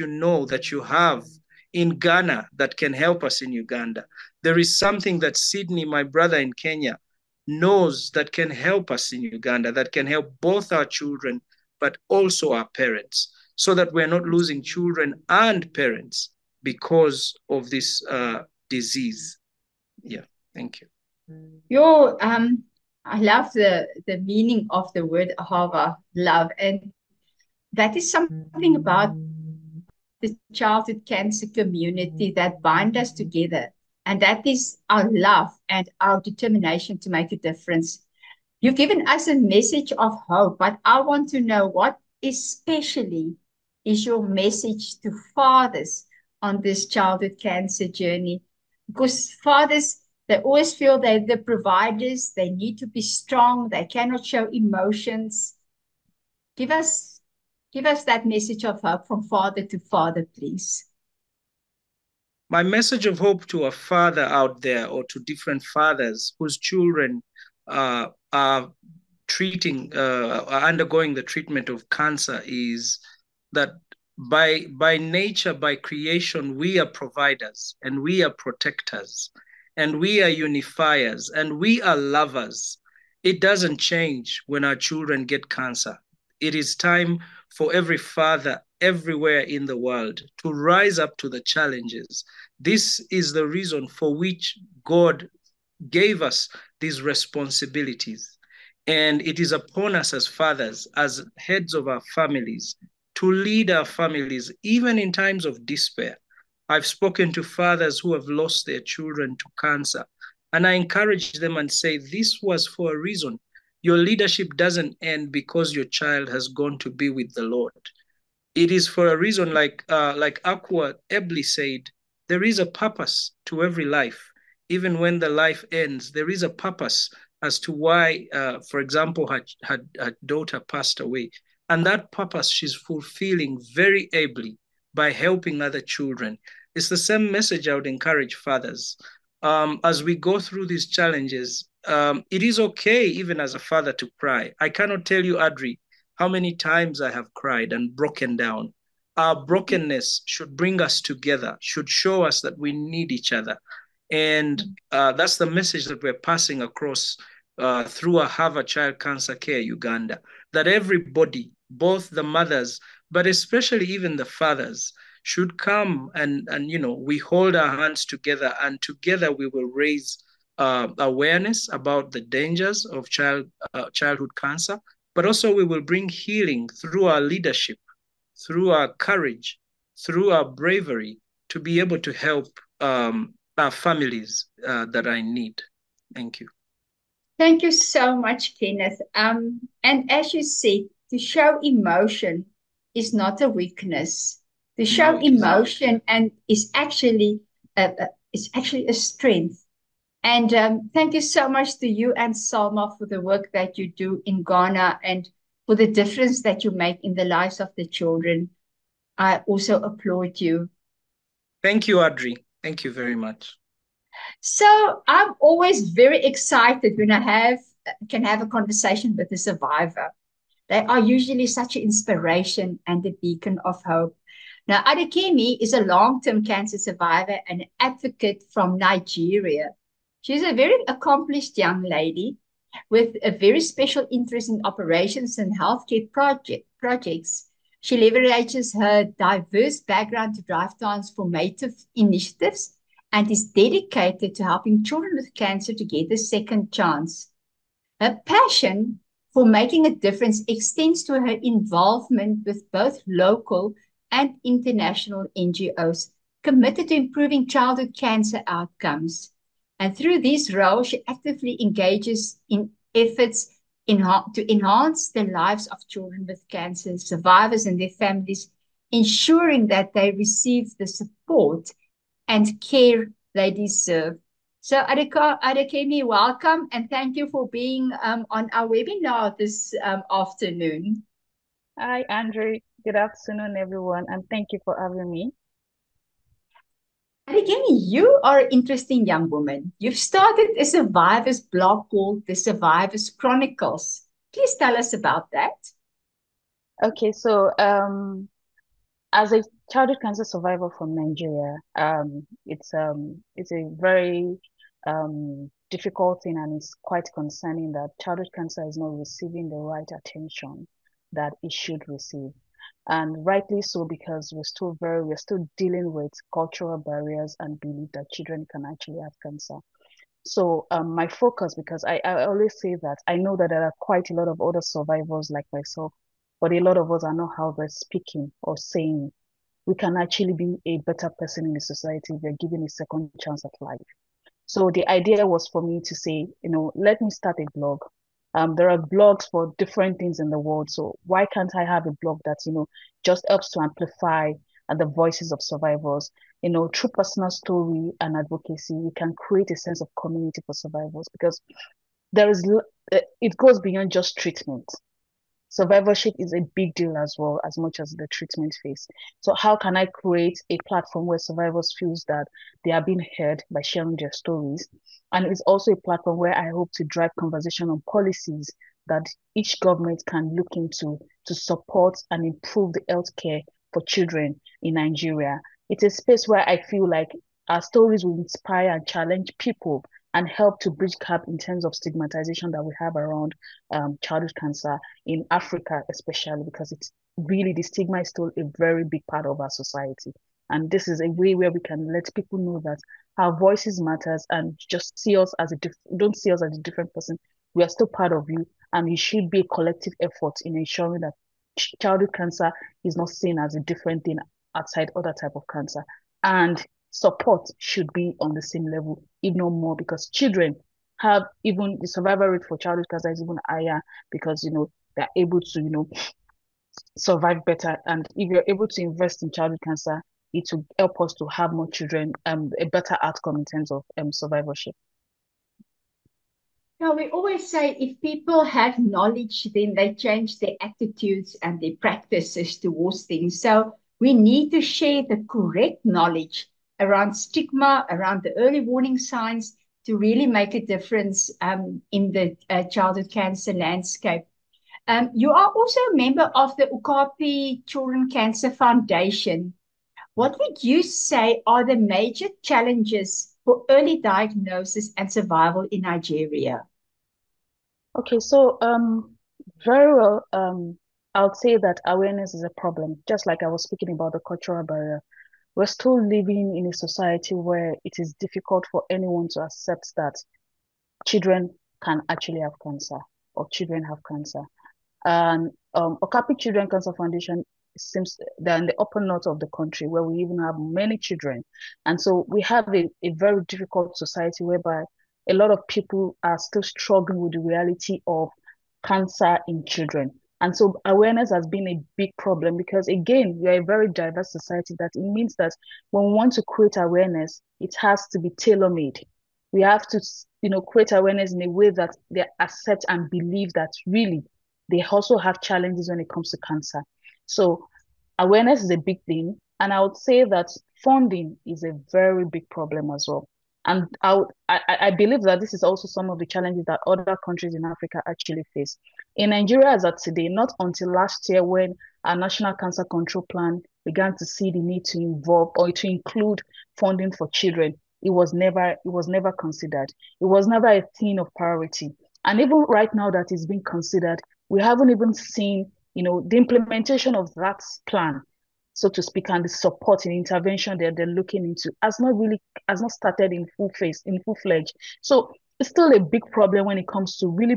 E: that you have in Ghana that can help us in Uganda. There is something that Sydney, my brother in Kenya, knows that can help us in Uganda, that can help both our children, but also our parents, so that we're not losing children and parents because of this disease. Yeah, thank you.
A: I love the meaning of the word ahava, love. And that is something about the childhood cancer community that bind us together. And that is our love and our determination to make a difference. You've given us a message of hope, but I want to know what especially is your message to fathers on this childhood cancer journey? Because fathers, they always feel they're the providers, they need to be strong, they cannot show emotions. Give us that message of hope from father to father, please.
E: My message of hope to a father out there, or to different fathers whose children are undergoing the treatment of cancer, is that by nature, by creation, we are providers and we are protectors and we are unifiers and we are lovers. It doesn't change when our children get cancer. It is time for every father everywhere in the world to rise up to the challenges. This is the reason for which God gave us these responsibilities. And it is upon us as fathers, as heads of our families, to lead our families, even in times of despair. I've spoken to fathers who have lost their children to cancer, and I encourage them and say, this was for a reason. Your leadership doesn't end because your child has gone to be with the Lord. It is for a reason, like Aqua ably said, there is a purpose to every life. Even when the life ends, there is a purpose as to why, for example, her daughter passed away. And that purpose she's fulfilling very ably by helping other children. It's the same message I would encourage fathers. As we go through these challenges, it is okay, even as a father, to cry. I cannot tell you, Adri, how many times I have cried and broken down. Our brokenness should bring us together, should show us that we need each other. And that's the message that we're passing across through a Have a Child Cancer Care Uganda, that everybody, both the mothers, but especially even the fathers, should come and we hold our hands together, and together we will raise awareness about the dangers of childhood cancer, but also we will bring healing through our leadership, through our courage, through our bravery, to be able to help our families that are in need. Thank you.
A: Thank you so much, Kenneth. And as you said, to show emotion is not a weakness. To show emotion and is actually a strength. And thank you so much to you and Salma for the work that you do in Ghana and for the difference that you make in the lives of the children. I also applaud you.
E: Thank you, Audrey. Thank you very much.
A: So I'm always very excited when I can have a conversation with a survivor. They are usually such an inspiration and a beacon of hope. Now, Adekemi is a long-term cancer survivor and advocate from Nigeria. She's a very accomplished young lady with a very special interest in operations and healthcare projects. She leverages her diverse background to drive transformative initiatives and is dedicated to helping children with cancer to get a second chance. Her passion for making a difference extends to her involvement with both local and international NGOs committed to improving childhood cancer outcomes. And through these roles, she actively engages in efforts to enhance the lives of children with cancer survivors and their families, ensuring that they receive the support and care they deserve. So Adekemi, welcome, and thank you for being on our webinar this afternoon.
F: Hi, Andrew. Good afternoon, everyone, and thank you for having me.
A: Adekemi, you are an interesting young woman. You've started a survivors blog called The Survivors Chronicles. Please tell us about that.
F: Okay, so as a childhood cancer survivor from Nigeria, it's a very difficult thing, and it's quite concerning that childhood cancer is not receiving the right attention that it should receive. And rightly so, because we're still dealing with cultural barriers and belief that children can actually have cancer. So my focus, because I always say that I know that there are quite a lot of other survivors like myself, but a lot of us are not how they're speaking or saying we can actually be a better person in the society if we're given a second chance at life. So the idea was for me to say, let me start a blog. There are blogs for different things in the world. So why can't I have a blog that, just helps to amplify the voices of survivors? Through personal story and advocacy, we can create a sense of community for survivors, because it goes beyond just treatment. Survivorship is a big deal as well, as much as the treatment phase. So how can I create a platform where survivors feel that they are being heard by sharing their stories? And it's also a platform where I hope to drive conversation on policies that each government can look into to support and improve the healthcare for children in Nigeria. It's a space where I feel like our stories will inspire and challenge people and help to bridge gap in terms of stigmatization that we have around childhood cancer in Africa, especially because it's really, the stigma is still a very big part of our society. And this is a way where we can let people know that our voices matters, and just don't see us as a different person. We are still part of you, and it should be a collective effort in ensuring that childhood cancer is not seen as a different thing outside other type of cancer. And support should be on the same level, if not more, because children have, even the survival rate for childhood cancer is even higher, because they're able to survive better. And if you're able to invest in childhood cancer, it will help us to have more children, a better outcome in terms of survivorship.
A: Now, we always say if people have knowledge, then they change their attitudes and their practices towards things. So we need to share the correct knowledge around stigma, around the early warning signs, to really make a difference in the childhood cancer landscape. You are also a member of the Okapi Children Cancer Foundation. What would you say are the major challenges for early diagnosis and survival in Nigeria?
F: Okay, so very well. I would say that awareness is a problem. Just like I was speaking about the cultural barrier, we're still living in a society where it is difficult for anyone to accept that children can actually have cancer or children have cancer. And Okapi Children Cancer Foundation seems they're in the upper north of the country where we even have many children. And so we have a very difficult society whereby a lot of people are still struggling with the reality of cancer in children. And so awareness has been a big problem because again, we are a very diverse society that it means that when we want to create awareness, it has to be tailor-made. We have to, create awareness in a way that they accept and believe that really they also have challenges when it comes to cancer. So awareness is a big thing. And I would say that funding is a very big problem as well. And I believe that this is also some of the challenges that other countries in Africa actually face. In Nigeria, as of today, not until last year when our National Cancer Control Plan began to see the need to involve or to include funding for children, it was never considered. It was never a thing of priority. And even right now that is being considered, we haven't even seen, the implementation of that plan, so to speak, and the support and intervention that they're looking into has not started in full fledged. So it's still a big problem when it comes to really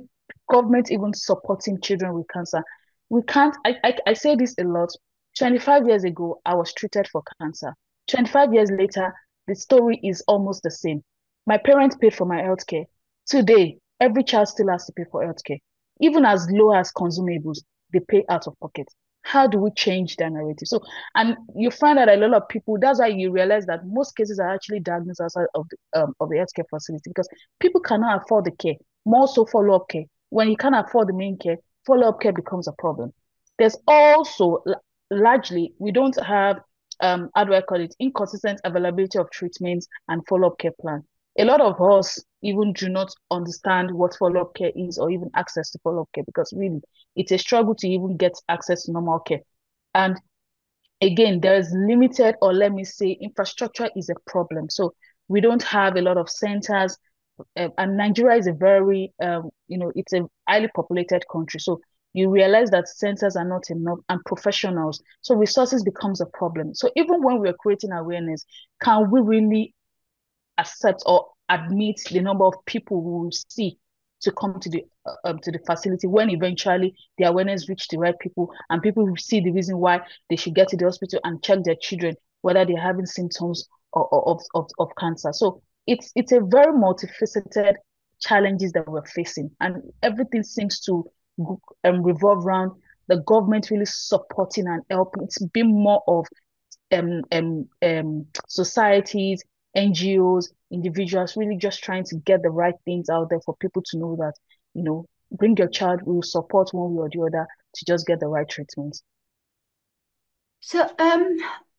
F: government even supporting children with cancer. We can't, I say this a lot. 25 years ago, I was treated for cancer. 25 years later, the story is almost the same. My parents paid for my healthcare. Today, every child still has to pay for healthcare. Even as low as consumables, they pay out of pocket. How do we change that narrative? So, and you find that a lot of people, that's why you realize that most cases are actually diagnosed outside of the healthcare facility because people cannot afford the care, more so follow-up care. When you can't afford the main care, follow-up care becomes a problem. There's also, largely, we don't have, how do I call it, inconsistent availability of treatments and follow-up care plan. A lot of us even do not understand what follow-up care is or even access to follow-up care because really it's a struggle to even get access to normal care. And again, there is limited, or let me say, infrastructure is a problem. So we don't have a lot of centers, and Nigeria is a very, it's a highly populated country. So you realize that centers are not enough and professionals. So resources becomes a problem. So even when we're creating awareness, can we really accept or admit the number of people we will see to come to the facility when eventually the awareness reach the right people and people will see the reason why they should get to the hospital and check their children whether they're having symptoms of cancer. So it's a very multifaceted challenges that we're facing, and everything seems to revolve around the government really supporting and helping. It's been more of societies, NGOs, individuals really just trying to get the right things out there for people to know that, bring your child, we will support one way or the other to just get the right treatment.
A: So,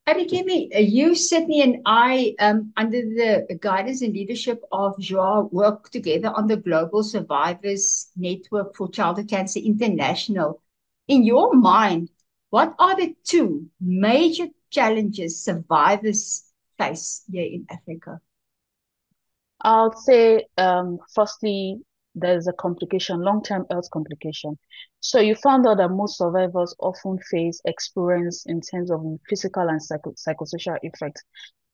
A: Abikemi, you, Sydney, and I, under the guidance and leadership of Joao, work together on the Global Survivors Network for Childhood Cancer International. In your mind, what are the two major challenges survivors face here in Africa?
F: I'll say, firstly, there's a complication, long-term health complication. So you found out that most survivors often experience in terms of physical and psychosocial effects.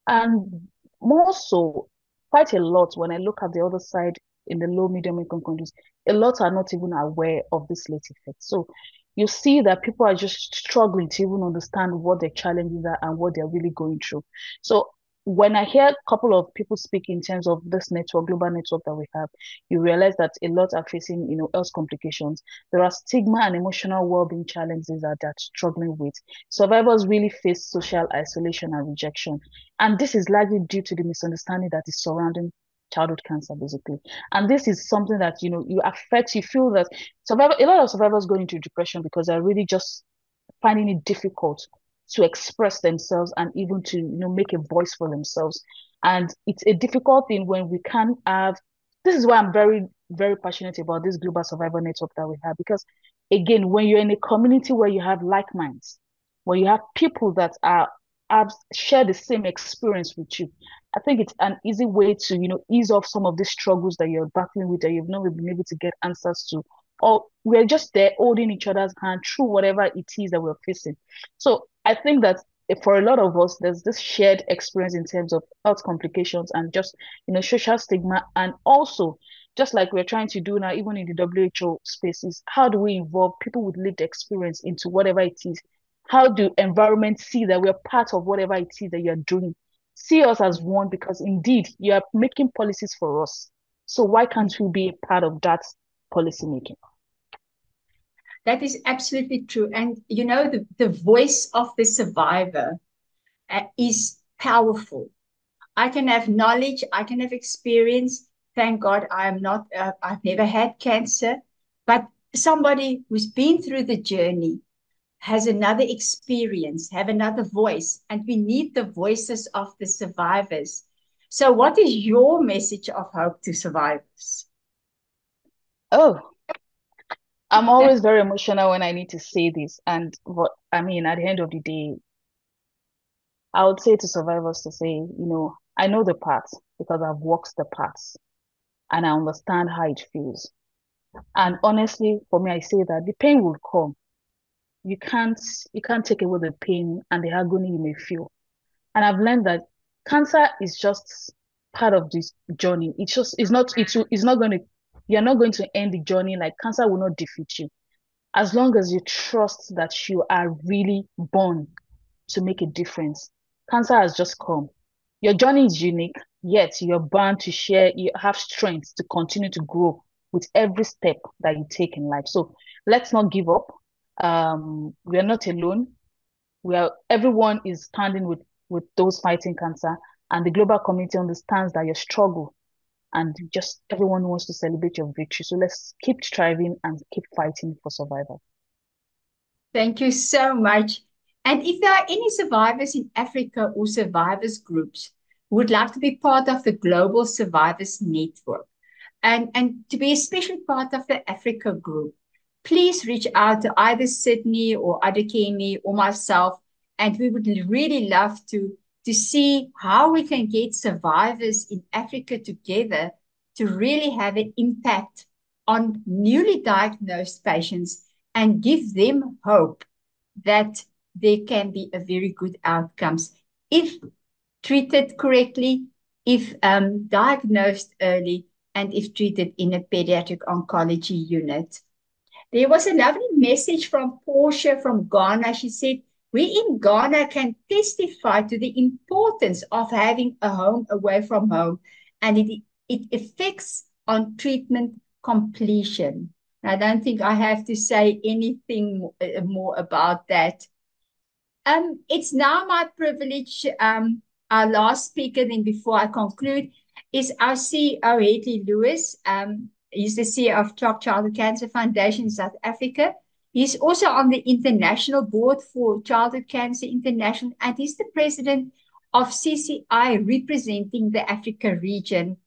F: And more so, quite a lot when I look at the other side in the low, medium income countries, a lot are not even aware of this late effect. So you see that people are just struggling to even understand what their challenges are and what they're really going through. So when I hear a couple of people speak in terms of this network, global network that we have, you realize that a lot are facing, health complications. There are stigma and emotional well-being challenges that they're struggling with. Survivors really face social isolation and rejection. And this is largely due to the misunderstanding that is surrounding childhood cancer, basically. And this is something that, you feel that a lot of survivors go into depression because they're really just finding it difficult to express themselves and even to make a voice for themselves. And it's a difficult thing when we can't have. This is why I'm very, very passionate about this global survivor network that we have, because again, when you're in a community where you have like minds, where you have people that have shared the same experience with you, I think it's an easy way to ease off some of the struggles that you're battling with that you've not been able to get answers to or we're just there holding each other's hand through whatever it is that we're facing. So I think that for a lot of us, there's this shared experience in terms of health complications and just, social stigma. And also, just like we're trying to do now, even in the WHO spaces, how do we involve people with lived experience into whatever it is? How do environments see that we're part of whatever it is that you're doing? See us as one, because indeed you are making policies for us. So why can't we be a part of that policy making?
A: That is absolutely true. And the voice of the survivor is powerful. I can have knowledge, I can have experience. Thank God I've never had cancer, but somebody who's been through the journey has another experience, have another voice, and we need the voices of the survivors. So what is your message of hope to survivors?
F: Oh, I'm always very emotional when I need to say this. And what I mean, at the end of the day, I would say to survivors to say, I know the path because I've walked the path and I understand how it feels. And honestly, for me, I say that the pain will come. You can't take away the pain and the agony you may feel. And I've learned that cancer is just part of this journey. It's not going to, you're not going to end the journey. Like, cancer will not defeat you. As long as you trust that you are really born to make a difference. Cancer has just come. Your journey is unique, yet you're bound to share, you have strength to continue to grow with every step that you take in life. So let's not give up. We are not alone. Everyone is standing with those fighting cancer, and the global community understands that your struggle, and just everyone wants to celebrate your victory. So let's keep striving and keep fighting for survival.
A: Thank you so much. And if there are any survivors in Africa or survivors groups who would like to be part of the Global Survivors Network and to be a special part of the Africa group, please reach out to either Sydney or Adekemi or myself. And we would really love to see how we can get survivors in Africa together to really have an impact on newly diagnosed patients and give them hope that there can be a very good outcomes if treated correctly, if diagnosed early, and if treated in a pediatric oncology unit. There was a lovely message from Portia from Ghana. She said, we in Ghana can testify to the importance of having a home away from home, and it affects on treatment completion. I don't think I have to say anything more about that. It's now my privilege, our last speaker, then before I conclude, is our CEO, Hedley Lewis. He's the CEO of Childhood Cancer Foundation in South Africa. He's also on the international board for Childhood Cancer International, and he's the president of CCI representing the Africa region.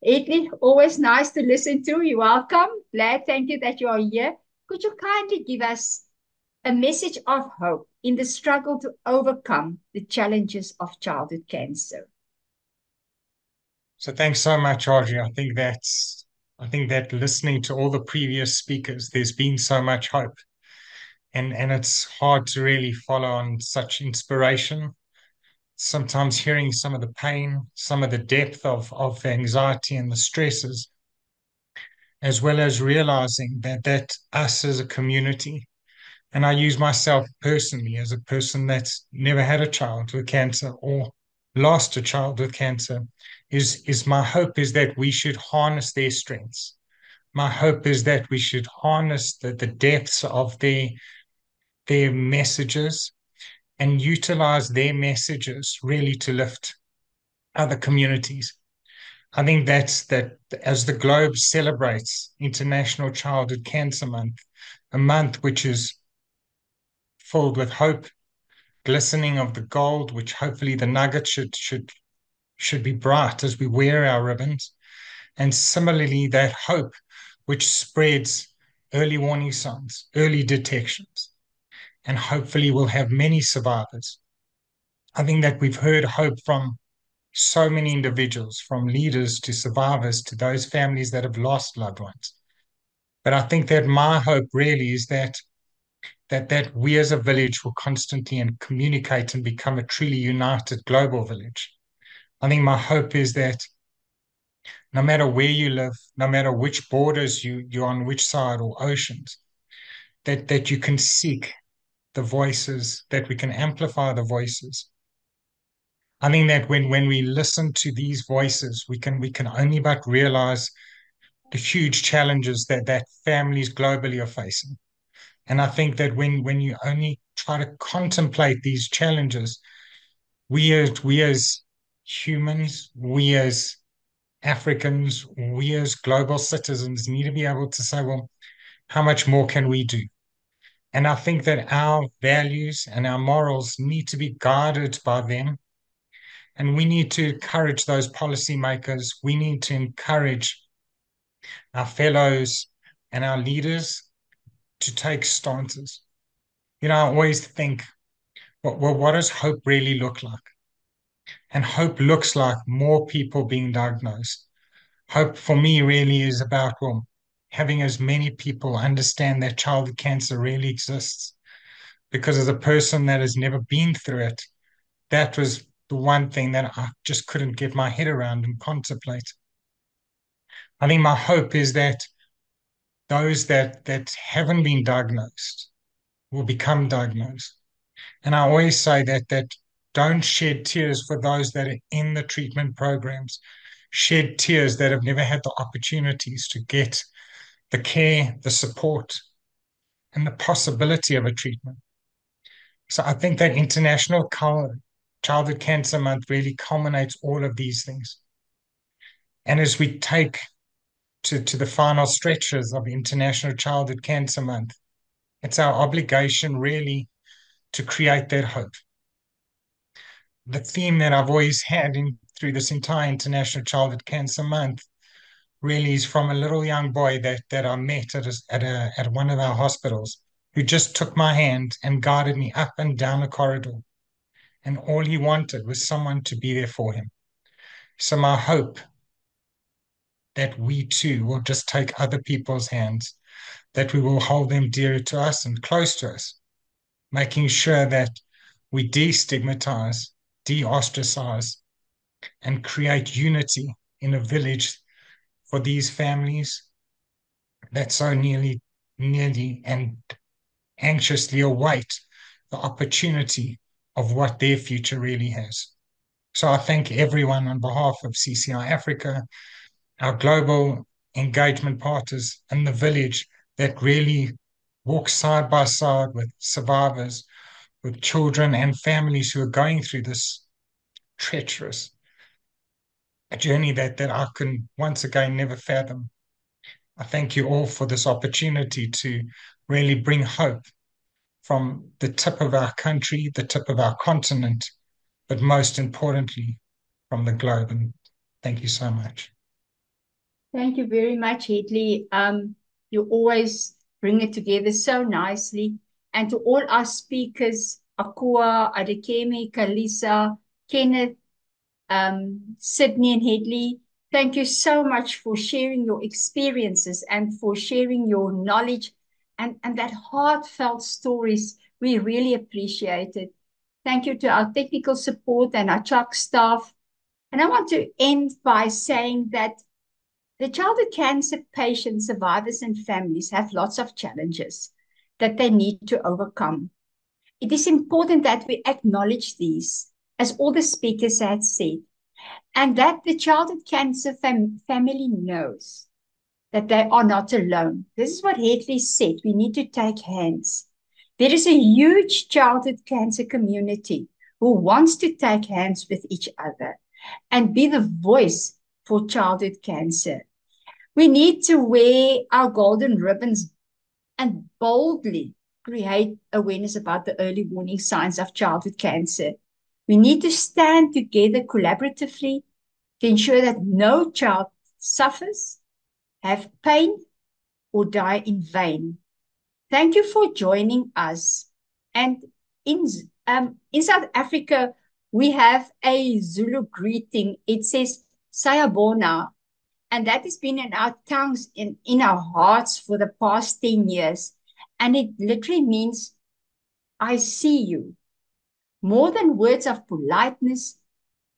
A: Hedley, always nice to listen to. You're welcome. Glad, thank you that you are here. Could you kindly give us a message of hope in the struggle to overcome the challenges of childhood cancer?
G: So thanks so much, Audrey. I think that listening to all the previous speakers, there's been so much hope. And it's hard to really follow on such inspiration. Sometimes hearing some of the pain, some of the depth of the anxiety and the stresses, as well as realizing that us as a community, and I use myself personally as a person that's never had a child with cancer or lost a child with cancer, is my hope is that we should harness their strengths. My hope is that we should harness the depths of their messages and utilize their messages really to lift other communities. I think that as the globe celebrates International Childhood Cancer Month, a month which is filled with hope, glistening of the gold, which hopefully the nugget should be bright as we wear our ribbons. And similarly, that hope which spreads early warning signs, early detections, and hopefully we'll have many survivors. I think that we've heard hope from so many individuals, from leaders to survivors to those families that have lost loved ones. But I think that my hope really is that we as a village will constantly and communicate and become a truly united global village. I think my hope is that no matter where you live, no matter which borders you're on which side or oceans, that you can seek the voices, that we can amplify the voices. I think that when we listen to these voices, we can only but realize the huge challenges that families globally are facing. And I think that when you only try to contemplate these challenges, we as humans, we as Africans, we as global citizens need to be able to say, well, how much more can we do? And I think that our values and our morals need to be guided by them. And we need to encourage those policymakers. We need to encourage our fellows and our leaders to take stances. I always think, well, what does hope really look like? And hope looks like more people being diagnosed. Hope for me really is about, well, having as many people understand that childhood cancer really exists. Because as a person that has never been through it, that was the one thing that I just couldn't get my head around and contemplate. I think my hope is that those that haven't been diagnosed will become diagnosed. And I always say that don't shed tears for those that are in the treatment programs. Shed tears that have never had the opportunities to get the care, the support, and the possibility of a treatment. So I think that International Childhood Cancer Month really culminates all of these things. And as we take to the final stretches of International Childhood Cancer Month, it's our obligation really to create that hope. The theme that I've always had through this entire International Childhood Cancer Month really is from a little young boy that I met at one of our hospitals, who just took my hand and guided me up and down a corridor. And all he wanted was someone to be there for him. So my hope that we too will just take other people's hands, that we will hold them dear to us and close to us, making sure that we destigmatize, de-ostracize, and create unity in a village for these families that so nearly and anxiously await the opportunity of what their future really has. So I thank everyone on behalf of CCI Africa, our global engagement partners, and the village that really walks side by side with survivors, with children and families who are going through this treacherous journey that I can once again never fathom. I thank you all for this opportunity to really bring hope from the tip of our country, the tip of our continent, but most importantly, from the globe. And thank you so much.
A: Thank you very much, Hedley. You always bring it together so nicely. And to all our speakers, Akua, Adekemi, Kalisa, Kenneth, Sydney and Hedley, thank you so much for sharing your experiences and for sharing your knowledge and that heartfelt stories. We really appreciate it. Thank you to our technical support and our CHOC staff. And I want to end by saying that the childhood cancer patients, survivors, and families have lots of challenges that they need to overcome. It is important that we acknowledge these, as all the speakers had said, and that the childhood cancer family knows that they are not alone. This is what Hedley said. We need to take hands. There is a huge childhood cancer community who wants to take hands with each other and be the voice for childhood cancer. We need to wear our golden ribbons and boldly create awareness about the early warning signs of childhood cancer. We need to stand together collaboratively to ensure that no child suffers, have pain, or die in vain. Thank you for joining us. And in South Africa, we have a Zulu greeting. It says, Sayabona. And that has been in our tongues, in our hearts for the past 10 years. And it literally means, I see you. More than words of politeness,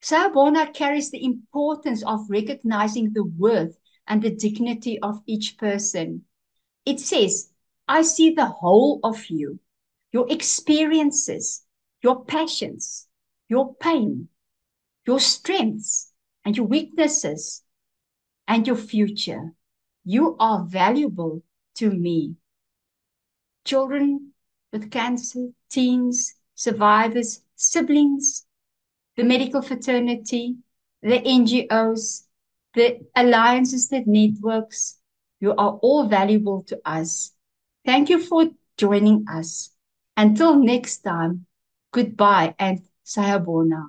A: Sawubona carries the importance of recognizing the worth and the dignity of each person. It says, I see the whole of you, your experiences, your passions, your pain, your strengths, and your weaknesses, and your future. You are valuable to me. Children with cancer, teens, survivors, siblings, the medical fraternity, the NGOs, the alliances, the networks, you are all valuable to us. Thank you for joining us. Until next time, goodbye and sayabona.